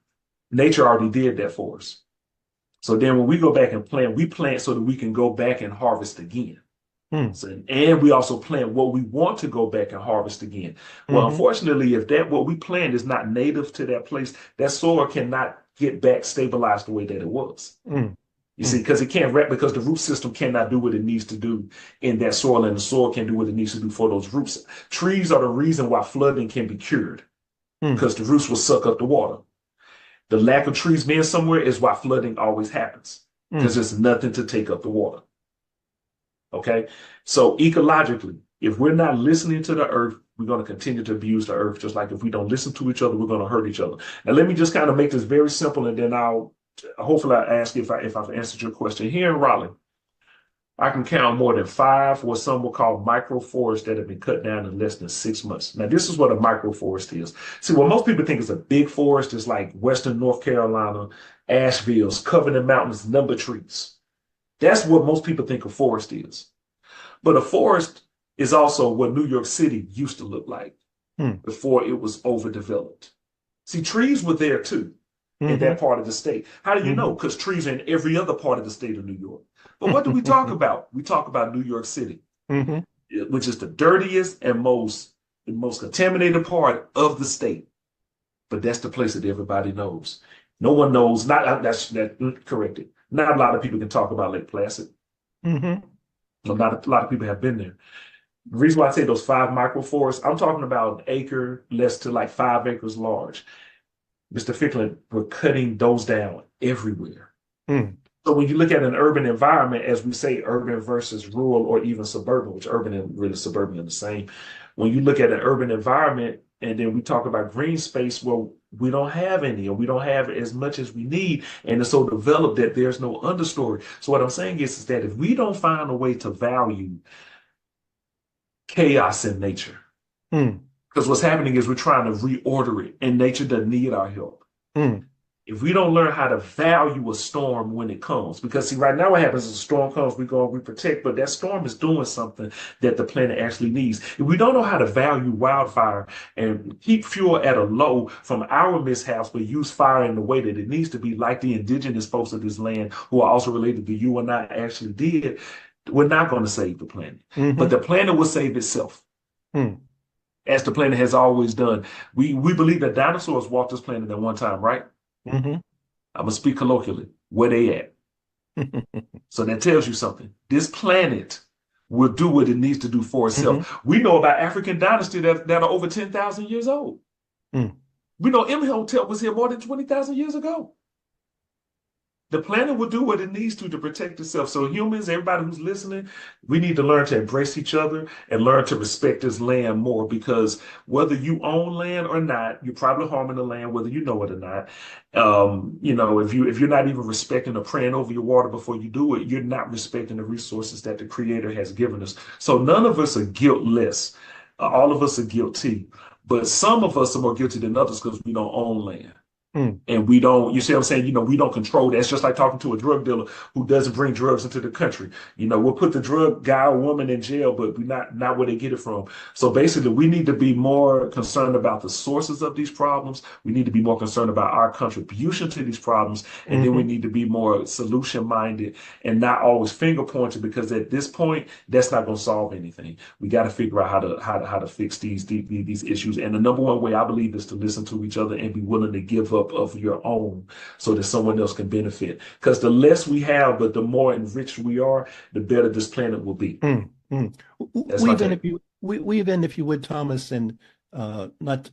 Nature already did that for us. So then when we go back and plant, we plant so that we can go back and harvest again. And we also plant what we want to go back and harvest again. Well, unfortunately, if what we plant is not native to that place, that soil cannot get back stabilized the way that it was. You see, because it can't because the root system cannot do what it needs to do in that soil, and the soil can do what it needs to do for those roots. Trees are the reason why flooding can be cured, because the roots will suck up the water. The lack of trees being somewhere is why flooding always happens, because there's nothing to take up the water. Okay, so ecologically, if we're not listening to the earth, we're going to continue to abuse the earth. Just like if we don't listen to each other, we're going to hurt each other. Now, let me just kind of make this very simple, and then hopefully I ask you if I've answered your question. Here in Raleigh, I can count more than 5 what some will call microforests that have been cut down in less than 6 months. Now, this is what a microforest is. See, what most people think is a big forest is like Western North Carolina, Asheville's, covered in mountains, number trees. That's what most people think a forest is. But a forest is also what New York City used to look like before it was overdeveloped. See, trees were there too in that part of the state. How do you know? Because trees are in every other part of the state of New York. But what do we talk about? We talk about New York City, which is the dirtiest and most contaminated part of the state. But that's the place that everybody knows. No one knows. Corrected. Not a lot of people can talk about Lake Placid. A lot of people have been there. The reason why I say those 5 microforests, I'm talking about an acre less to like 5 acres large. Mr. Ficklin, we're cutting those down everywhere. So when you look at an urban environment, as we say, urban versus rural or even suburban, which urban and really suburban are the same. When you look at an urban environment and then we talk about green space, well, we don't have any, or we don't have as much as we need. And it's so developed that there's no understory. So what I'm saying is that if we don't find a way to value chaos in nature, because what's happening is we're trying to reorder it, and nature doesn't need our help. If we don't learn how to value a storm when it comes, because see, right now what happens is a storm comes, we protect, but that storm is doing something that the planet actually needs. If we don't know how to value wildfire and keep fuel at a low from our mishaps, but use fire in the way that it needs to be, like the indigenous folks of this land who are also related to you and I actually did, we're not going to save the planet. But the planet will save itself. As the planet has always done. We believe that dinosaurs walked this planet at one time, right? I'm going to speak colloquially. Where they at? So that tells you something. This planet will do what it needs to do for itself. We know about African dynasty that are over 10,000 years old. We know Imhotep was here more than 20,000 years ago. The planet will do what it needs to protect itself. So humans, everybody who's listening, we need to learn to embrace each other and learn to respect this land more, because whether you own land or not, you're probably harming the land, whether you know it or not. If you're not even respecting or praying over your water before you do it, you're not respecting the resources that the Creator has given us. So none of us are guiltless. All of us are guilty, but some of us are more guilty than others because we don't own land. And we don't, you see what I'm saying? We don't control that. It's just like talking to a drug dealer who doesn't bring drugs into the country. We'll put the drug guy or woman in jail, but we not where they get it from. So basically, we need to be more concerned about the sources of these problems. We need to be more concerned about our contribution to these problems. And then we need to be more solution minded and not always finger pointed, because at this point, that's not going to solve anything. We got to figure out how to fix these issues. And the number one way I believe is to listen to each other and be willing to give up of your own so that someone else can benefit. Because the less we have, but the more enriched we are, the better this planet will be. Weave in if you would, Thomas, and I'm not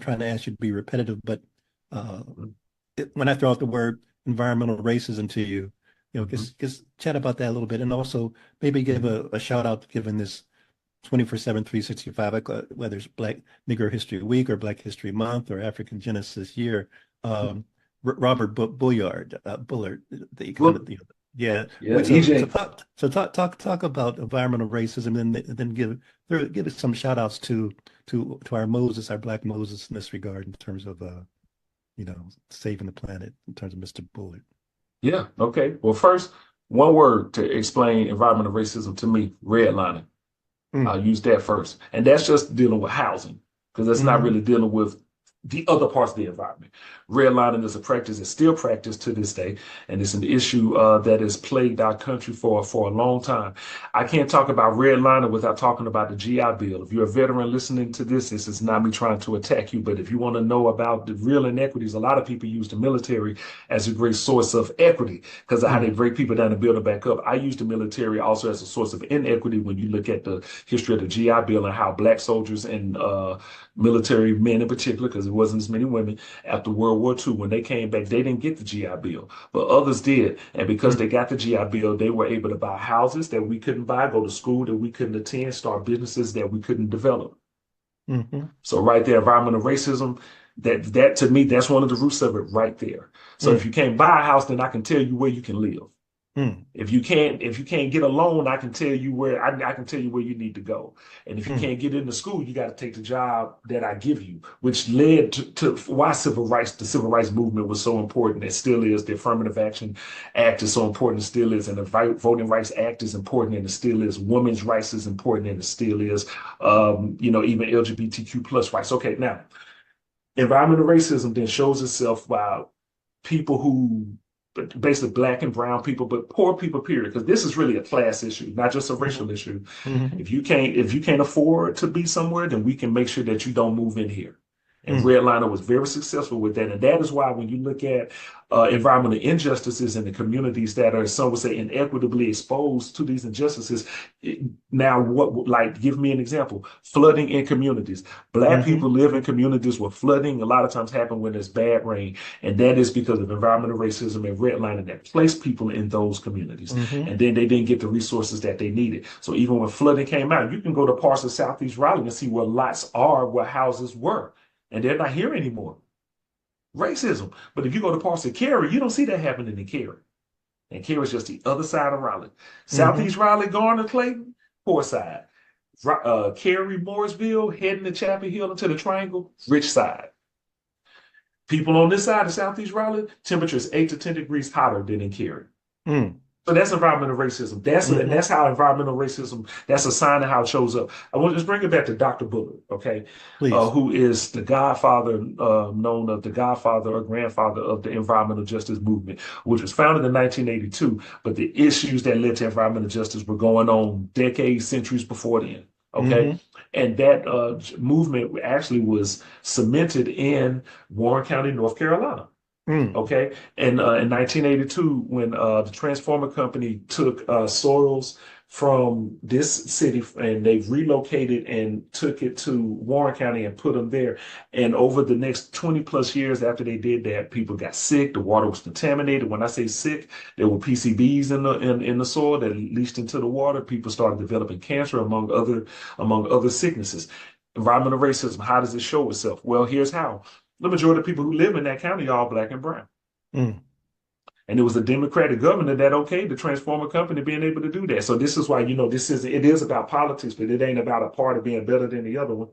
trying to ask you to be repetitive, but when I throw out the word environmental racism to you, just chat about that a little bit, and also maybe give a shout out given this 24/7, 365, whether it's Black Negro History Week or Black History Month or African Genesis Year. Robert Bullard, yeah. So talk about environmental racism, and then give us some shout outs to our Moses, our Black Moses in this regard, in terms of saving the planet, in terms of Mr. Bullard. Yeah. Okay. Well, first, one word to explain environmental racism to me: redlining. I'll use that first. And that's just dealing with housing, because that's not really dealing with the other parts of the environment. Redlining is a practice that's still practiced to this day, and it's an issue that has plagued our country for a long time. I can't talk about redlining without talking about the GI Bill. If you're a veteran listening to this is not me trying to attack you, but if you want to know about the real inequities, a lot of people use the military as a great source of equity because of how they break people down and build them back up. I use the military also as a source of inequity when you look at the history of the GI Bill and how Black soldiers and military men in particular, because it wasn't as many women after World War II, when they came back, they didn't get the GI Bill, but others did. And because they got the GI Bill, they were able to buy houses that we couldn't buy, go to school that we couldn't attend, start businesses that we couldn't develop. So right there, environmental racism, that to me, that's one of the roots of it right there. So if you can't buy a house, then I can tell you where you can live. If you can't get a loan, I can tell you where I can tell you where you need to go. And if you can't get into school, you got to take the job that I give you, which led to why the civil rights movement was so important. It still is. The Affirmative Action Act is so important. It still is. And the Voting Rights Act is important, and it still is. Women's rights is important, and it still is. Even LGBTQ plus rights. Okay, now environmental racism then shows itself by people who basically Black and brown people, but poor people, period, because this is really a class issue, not just a racial issue. If you can't afford to be somewhere, then we can make sure that you don't move in here. And Redliner was very successful with that. And that is why when you look at environmental injustices in the communities that are, some would say, inequitably exposed to these injustices, give me an example. Flooding in communities. Black people live in communities where flooding a lot of times happen when there's bad rain. And that is because of environmental racism and redlining that placed people in those communities. And then they didn't get the resources that they needed. So even when flooding came out, you can go to parts of Southeast Raleigh and see where lots are, where houses were. And they're not here anymore. Racism. But if you go to parts of Cary, you don't see that happening in Cary. And Cary is just the other side of Raleigh. Southeast Raleigh, Garner, Clayton, poor side. Cary, Mooresville, heading to Chapel Hill into the Triangle, rich side. People on this side of Southeast Raleigh, temperature is 8 to 10 degrees hotter than in Cary. So that's environmental racism. That's how environmental racism, that's a sign of how it shows up. I want to just bring it back to Dr. Bullard, okay? Who is the godfather, known as the godfather or grandfather of the environmental justice movement, which was founded in 1982. But the issues that led to environmental justice were going on decades, centuries before then. Okay. And that movement actually was cemented in Warren County, North Carolina. Okay. And in 1982, when the Transformer Company took soils from this city, and they've relocated and took it to Warren County and put them there. And over the next 20 plus years after they did that, people got sick. The water was contaminated. When I say sick, there were PCBs in the soil that leached into the water. People started developing cancer among other sicknesses. Environmental racism, how does it show itself? Well, here's how. The majority of people who live in that county are all black and brown. Mm. And it was a Democratic governor that okayed the Transformer Company being able to do that. So this is why, it is about politics, but it ain't about a party being better than the other one.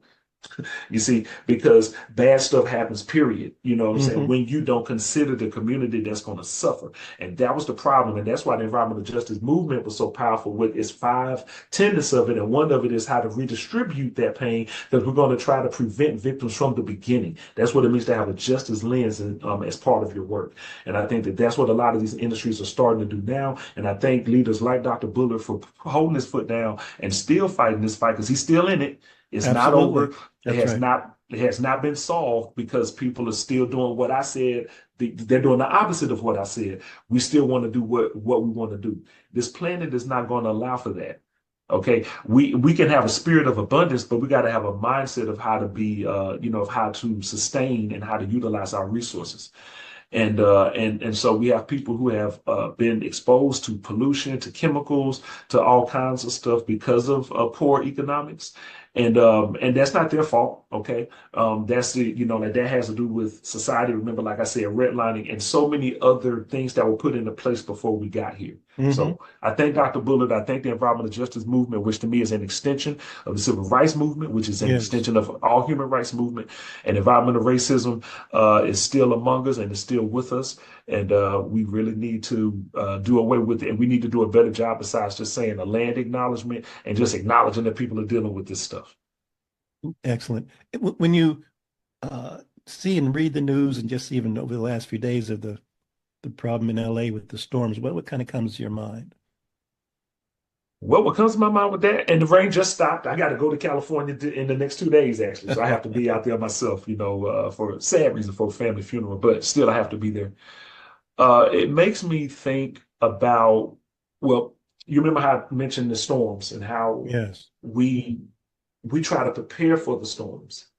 You see, because bad stuff happens, period. You know what I'm saying? When you don't consider the community that's going to suffer. And that was the problem. And that's why the environmental justice movement was so powerful with its 5 tenets of it. And one of it is how to redistribute that pain, because we're going to try to prevent victims from the beginning. That's what it means to have a justice lens as part of your work. And I think that that's what a lot of these industries are starting to do now. And I thank leaders like Dr. Bullard for holding his foot down and still fighting this fight, because he's still in it. It's not over. It has not been solved, because people are still doing what I said. They're doing the opposite of what I said. We still want to do what we want to do. This planet is not going to allow for that. Okay, we can have a spirit of abundance, but we got to have a mindset of how to be, of how to sustain and how to utilize our resources. And so we have people who have been exposed to pollution, to chemicals, to all kinds of stuff because of poor economics. And that's not their fault, okay? That's that has to do with society. Remember, like I said, redlining and so many other things that were put into place before we got here. So I thank Dr. Bullard. I thank the environmental justice movement, which to me is an extension of the civil rights movement, which is an extension of all human rights movement. And environmental racism is still among us and is still with us. And we really need to do away with it. And we need to do a better job besides just saying a land acknowledgement and just acknowledging that people are dealing with this stuff. Excellent. When you see and read the news, and just even over the last few days of the problem in LA with the storms, what kind of comes to your mind? Well, what comes to my mind with that, and the rain just stopped. I got to go to California in the next 2 days, actually. So I have to be out there myself, for a sad reason, for a family funeral, but still I have to be there. It makes me think about, well, you remember how I mentioned the storms and how we try to prepare for the storms,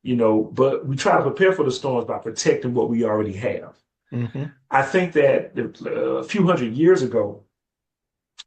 but we try to prepare for the storms by protecting what we already have. I think that a few hundred years ago,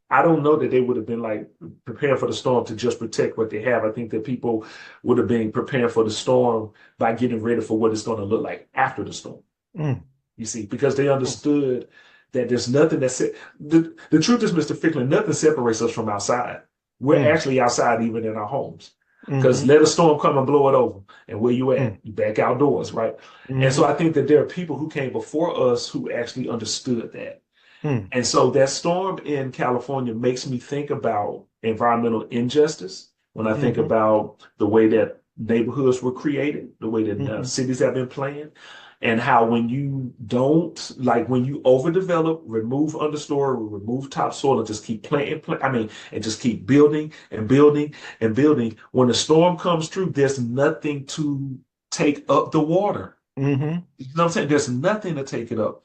I don't know that they would have been like preparing for the storm to just protect what they have. I think that people would have been preparing for the storm by getting ready for what it's going to look like after the storm. You see, because they understood that there's nothing the truth is, Mr. Ficklin, nothing separates us from outside. We're actually outside even in our homes. Because let a storm come and blow it over. And where you at? You back outdoors, right? And so I think that there are people who came before us who actually understood that. And so that storm in California makes me think about environmental injustice when I think about the way that neighborhoods were created, the way that cities have been planned, and how when you overdevelop, remove understory, remove topsoil, and just keep and just keep building and building and building. When the storm comes through, there's nothing to take up the water. You know what I'm saying? There's nothing to take it up.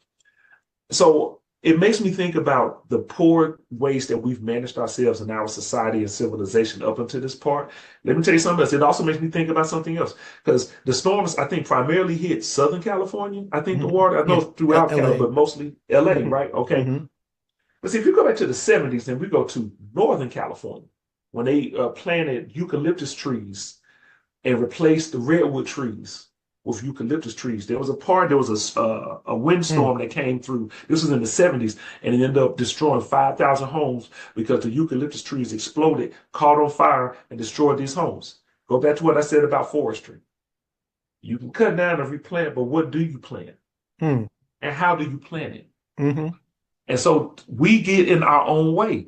So it makes me think about the poor ways that we've managed ourselves in our society and civilization up until this part. Let me tell you something else. It also makes me think about something else, because the storms, I think, primarily hit Southern California. I think the water, I know throughout California, but mostly LA, right? Okay. But see, if you go back to the 70s and we go to Northern California, when they planted eucalyptus trees and replaced the redwood trees with eucalyptus trees. There was a windstorm that came through. This was in the 70s, and it ended up destroying 5,000 homes because the eucalyptus trees exploded, caught on fire, and destroyed these homes. Go back to what I said about forestry. You can cut down and replant, but what do you plant? And how do you plant it? And so we get in our own way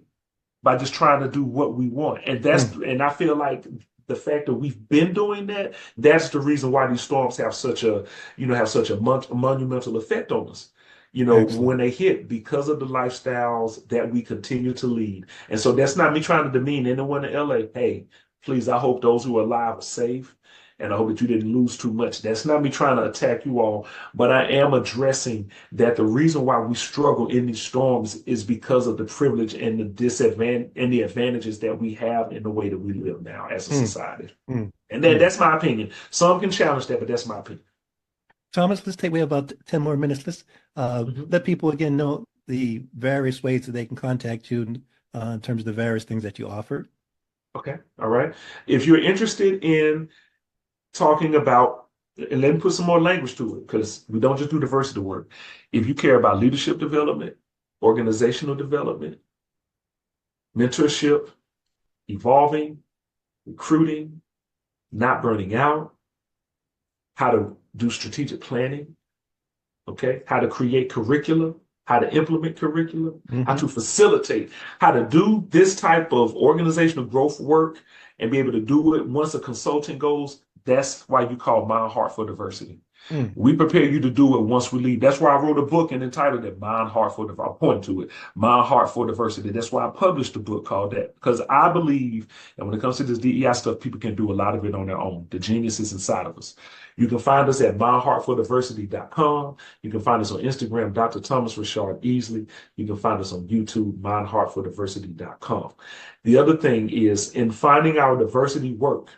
by just trying to do what we want. And and I feel like the fact that we've been doing that, that's the reason why these storms have such a monumental effect on us, when they hit, because of the lifestyles that we continue to lead. And so that's not me trying to demean anyone in LA. Hey, please, I hope those who are alive are safe. and I hope that you didn't lose too much. That's not me trying to attack you all, but I am addressing that the reason why we struggle in these storms is because of the privilege and the disadvantage and the advantages that we have in the way that we live now as a Mm, society. mm, And mm. that's my opinion. Some can challenge that, but that's my opinion. Thomas, we have about 10 more minutes. Let's Mhm. let people again know the various ways that they can contact you in terms of the various things that you offer. Okay. All right. If you're interested in talking about, and let me put some more language to it, because we don't just do diversity work. If you care about leadership development, organizational development, mentorship, evolving, recruiting, not burning out, how to do strategic planning, okay, how to create curricula, how to implement curricula, how to facilitate, how to do this type of organizational growth work and be able to do it once a consultant goes, that's why you call Mind Heart for Diversity. Mm. We prepare you to do it once we leave. That's why I wrote a book and entitled it Mind Heart for Diversity. I point to it, Mind Heart for Diversity. That's why I published a book called that, because I believe that when it comes to this DEI stuff, people can do a lot of it on their own. The genius is inside of us. You can find us at mindheartfordiversity.com. You can find us on Instagram, Dr. Thomas Richard Easley. You can find us on YouTube, mindheartfordiversity.com. The other thing is, in finding our diversity work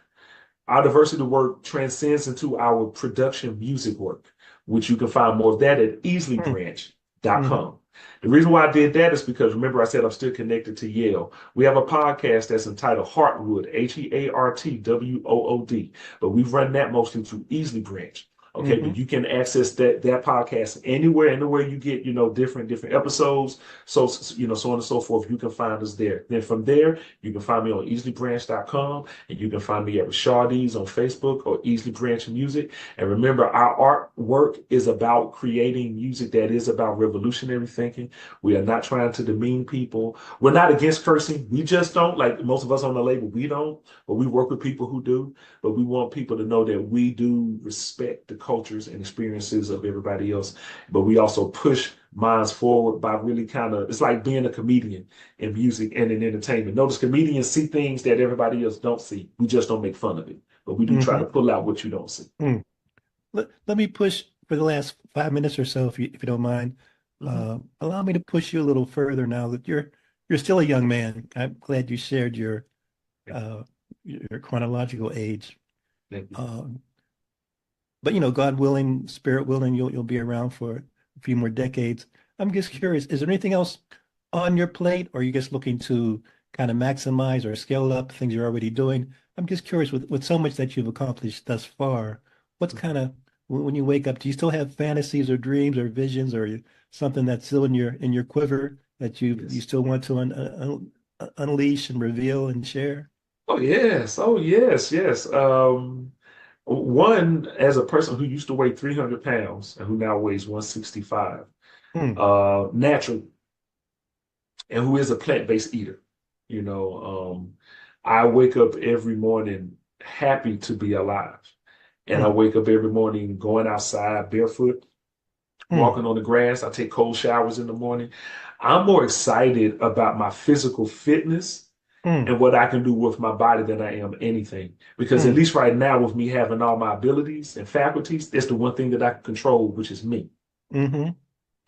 transcends into our production music work, which you can find more of that at easleybranch.com. The reason why I did that is because, remember, I said I'm still connected to Yale. We have a podcast that's entitled Heartwood, HEARTWOOD, but we've run that mostly through Easley Branch. Okay, but you can access that podcast anywhere you get, different episodes. So, so on and so forth. You can find us there. Then from there, you can find me on easleybranch.com, and you can find me at Richardies on Facebook or Easley Branch Music. And remember, our artwork is about creating music that is about revolutionary thinking. We are not trying to demean people. We're not against cursing. We just don't, like most of us on the label, we don't, but we work with people who do. But we want people to know that we do respect the cultures and experiences of everybody else, but we also push minds forward by really it's like being a comedian in music and in entertainment. Notice comedians see things that everybody else don't see. We just don't make fun of it, but we do try to pull out what you don't see. Let me push for the last 5 minutes or so, if you don't mind. Allow me to push you a little further now that you're still a young man. I'm glad you shared your chronological age. Thank you. But God willing, spirit willing, you'll be around for a few more decades. I'm just curious, is there anything else on your plate, or are you just looking to kind of maximize or scale up things you're already doing? I'm just curious, with so much that you've accomplished thus far, what's kind of, when you wake up, do you still have fantasies or dreams or visions or something that's still in your quiver that you still want to unleash and reveal and share? Oh yes. One, as a person who used to weigh 300 pounds and who now weighs 165, naturally, and who is a plant-based eater. I wake up every morning happy to be alive. And I wake up every morning going outside barefoot, walking on the grass. I take cold showers in the morning. I'm more excited about my physical fitness and what I can do with my body than I am anything. Because at least right now, with me having all my abilities and faculties, that's the one thing that I can control, which is me. And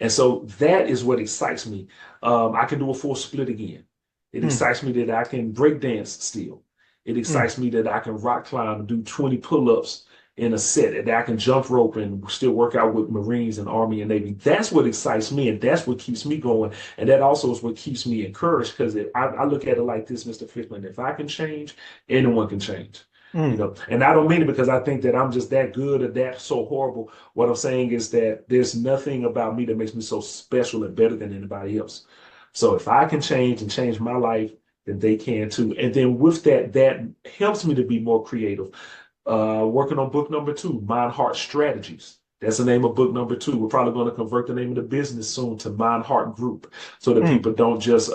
so that is what excites me. I can do a full split again. It excites me that I can break dance still. It excites me that I can rock climb and do 20 pull-ups in a set, and I can jump rope and still work out with Marines and Army and Navy. That's what excites me, and that's what keeps me going. And that also is what keeps me encouraged, because I look at it like this, Mr. Ficklin: if I can change, anyone can change. And I don't mean it because I think that I'm just that good or that so horrible. What I'm saying is that there's nothing about me that makes me so special and better than anybody else. So if I can change and change my life, then they can too. And then with that, that helps me to be more creative. Working on book number 2, Mind Heart Strategies. That's the name of book number 2. We're probably going to convert the name of the business soon to Mind Heart Group, so that people don't just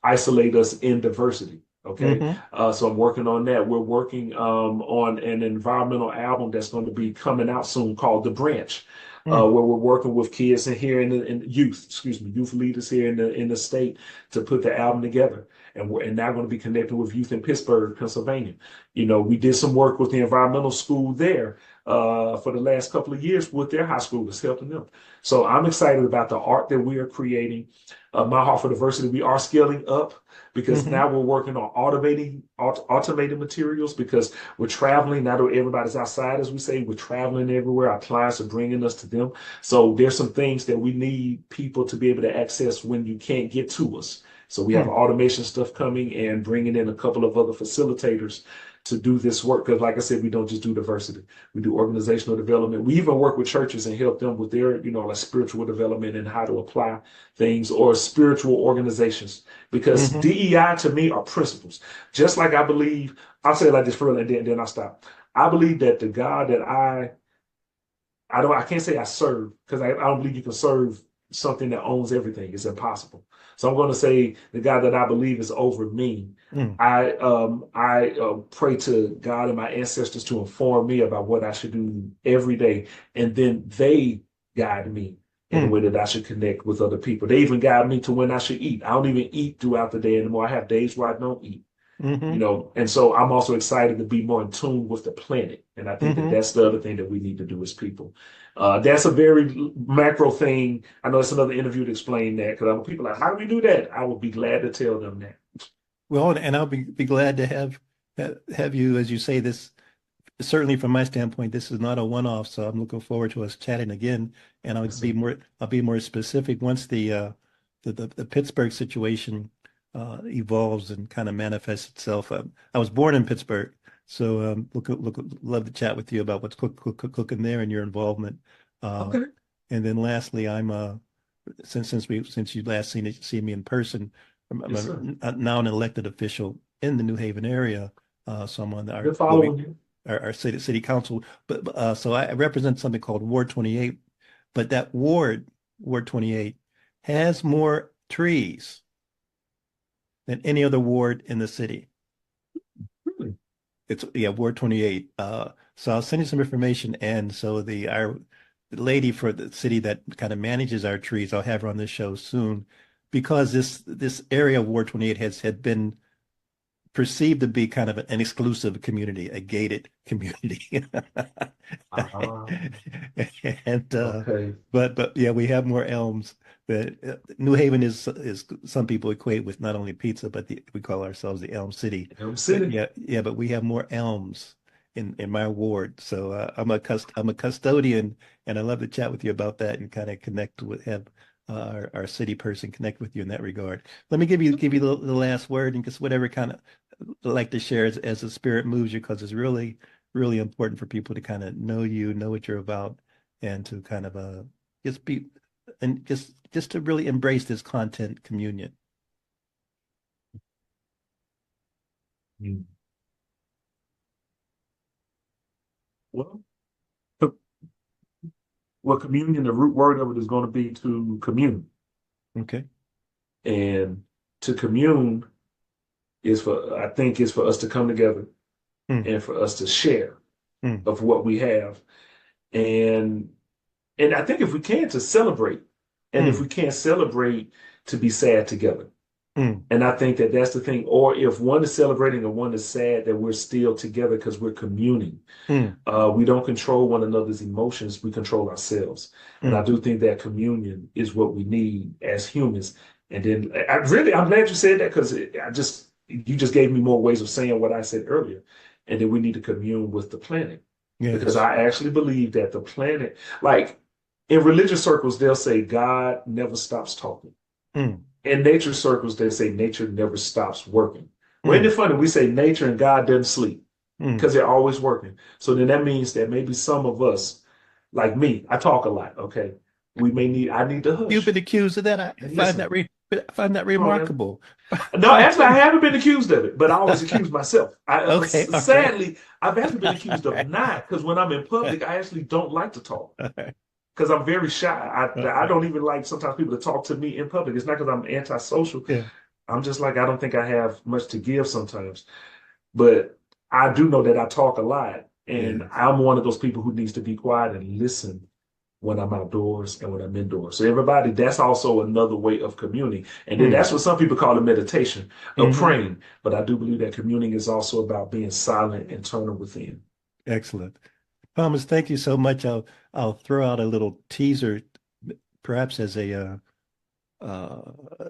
isolate us in diversity. Okay. So I'm working on that. We're working on an environmental album that's going to be coming out soon called The Branch, where we're working with kids in youth leaders here in the state to put the album together. and we're now going to be connected with youth in Pittsburgh, Pennsylvania. We did some work with the environmental school there for the last couple of years with their high schoolers, helping them. So I'm excited about the art that we are creating. My Heart for Diversity, we are scaling up because now we're working on automated materials because we're traveling. Now that everybody's outside, as we say, we're traveling everywhere. Our clients are bringing us to them. So there's some things that we need people to be able to access when you can't get to us. So we have automation stuff coming and bringing in a couple of other facilitators to do this work. Because like I said, we don't just do diversity. We do organizational development. We even work with churches and help them with their, like spiritual development and how to apply things, or spiritual organizations. Because DEI to me are principles. Just like I believe, I'll say it like this for and then I'll stop. I believe that the God that I can't say I serve, because I don't believe you can serve something that owns everything. It's impossible. So I'm going to say the God that I believe is over me. I pray to God and my ancestors to inform me about what I should do every day, and then they guide me in the way that I should connect with other people. They even guide me to when I should eat. I don't even eat throughout the day anymore. I have days where I don't eat. And so I'm also excited to be more in tune with the planet. And I think that that's the other thing that we need to do as people. That's a very macro thing. I know it's another interview to explain that, because people are like, how do we do that? I will be glad to tell them that. Well, and I'll be glad to have you, as you say, this. Certainly from my standpoint, this is not a one-off. So I'm looking forward to us chatting again. And I'll be more specific once the Pittsburgh situation evolves and kind of manifests itself. I was born in Pittsburgh, so love to chat with you about what's cooking there and your involvement. Okay. And then lastly, I'm since you last seen me in person, I'm now an elected official in the New Haven area. So I'm on our city council, but so I represent something called Ward 28, but that Ward 28 has more trees than any other ward in the city. Really? It's Ward 28. So I'll send you some information. And so our lady for the city that kind of manages our trees, I'll have her on this show soon, because this area of Ward 28 had been perceived to be kind of an exclusive community, a gated community. And Okay. but yeah, we have more elms. That New Haven is some people equate with not only pizza, but we call ourselves the Elm City. Elm City. Yeah, but we have more elms in my ward. So I'm a custodian, and I love to chat with you about that and kind of have our city person connect with you in that regard. Let me give you the last word, and just whatever kind of like to share as the spirit moves you, because it's really, really important for people to kind of know you, know what you're about, and to kind of just be, and just to really embrace this content communion. Well, communion, the root word of it is going to be to commune. Okay. And to commune I think is for us to come together and for us to share of what we have. And I think if we can, to celebrate. And if we can't celebrate, to be sad together. And I think that that's the thing. Or if one is celebrating and one is sad, that we're still together because we're communing. We don't control one another's emotions. We control ourselves. And I do think that communion is what we need as humans. And then I'm glad you said that, because you just gave me more ways of saying what I said earlier. And then we need to commune with the planet. Yes. Because I actually believe that the planet, like in religious circles, they'll say God never stops talking. In nature circles, they say nature never stops working. Well, isn't it funny? We say nature and God doesn't sleep because they're always working. So then that means that maybe some of us, like me, I talk a lot. Okay, I need to hush. You've been accused of that. I find that remarkable. No, actually, I haven't been accused of it, but I always accuse myself. Sadly, I've actually been accused of not, because when I'm in public, I actually don't like to talk. Because I'm very shy. I don't even like sometimes people to talk to me in public. It's not because I'm antisocial. Yeah. I'm just like, I don't think I have much to give sometimes. But I do know that I talk a lot. And I'm one of those people who needs to be quiet and listen when I'm outdoors and when I'm indoors. So everybody, that's also another way of communing. And then that's what some people call a meditation, praying. But I do believe that communing is also about being silent and turning within. Excellent. Thomas, thank you so much. I'll throw out a little teaser, perhaps as a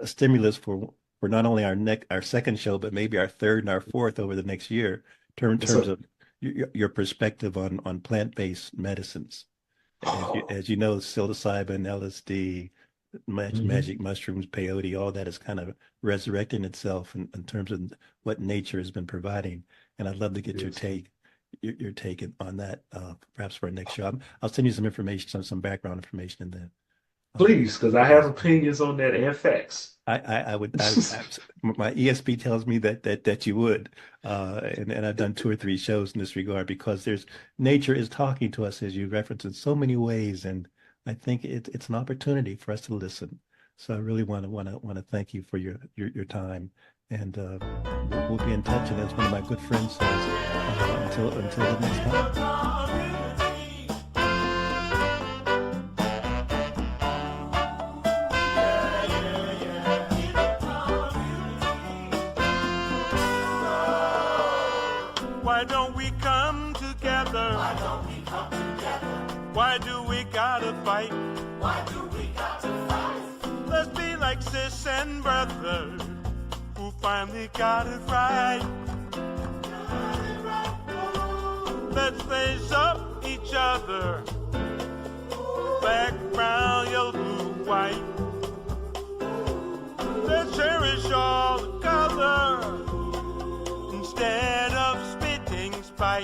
stimulus for not only our second show, but maybe our third and our fourth over the next year, in terms of your perspective on plant-based medicines. As you know, psilocybin, LSD, magic mushrooms, peyote, all that is kind of resurrecting itself in terms of what nature has been providing. And I'd love to get your take on that, perhaps for our next show. I'll send you some information, some background information in there. Please, because I have opinions on that and facts. I would. My ESP tells me that you would, and I've done 2 or 3 shows in this regard, because nature is talking to us, as you referenced, in so many ways, and I think it's an opportunity for us to listen. So I really want to thank you for your time, and we'll be in touch. And as one of my good friends says, until the next time. Why don't we come together? Why don't we come together? Why do we gotta fight? Why do we got to fight? Let's be like sis and brother who finally got it right. Let's face up each other, black, brown, yellow, blue, white. Let's cherish all the colors instead of spitting spite.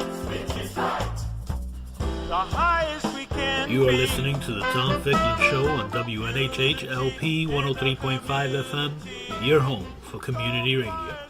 The highest we can You are be. listening to the Tom Ficklin Show on WNHH LP 103.5 FM, your home for community radio.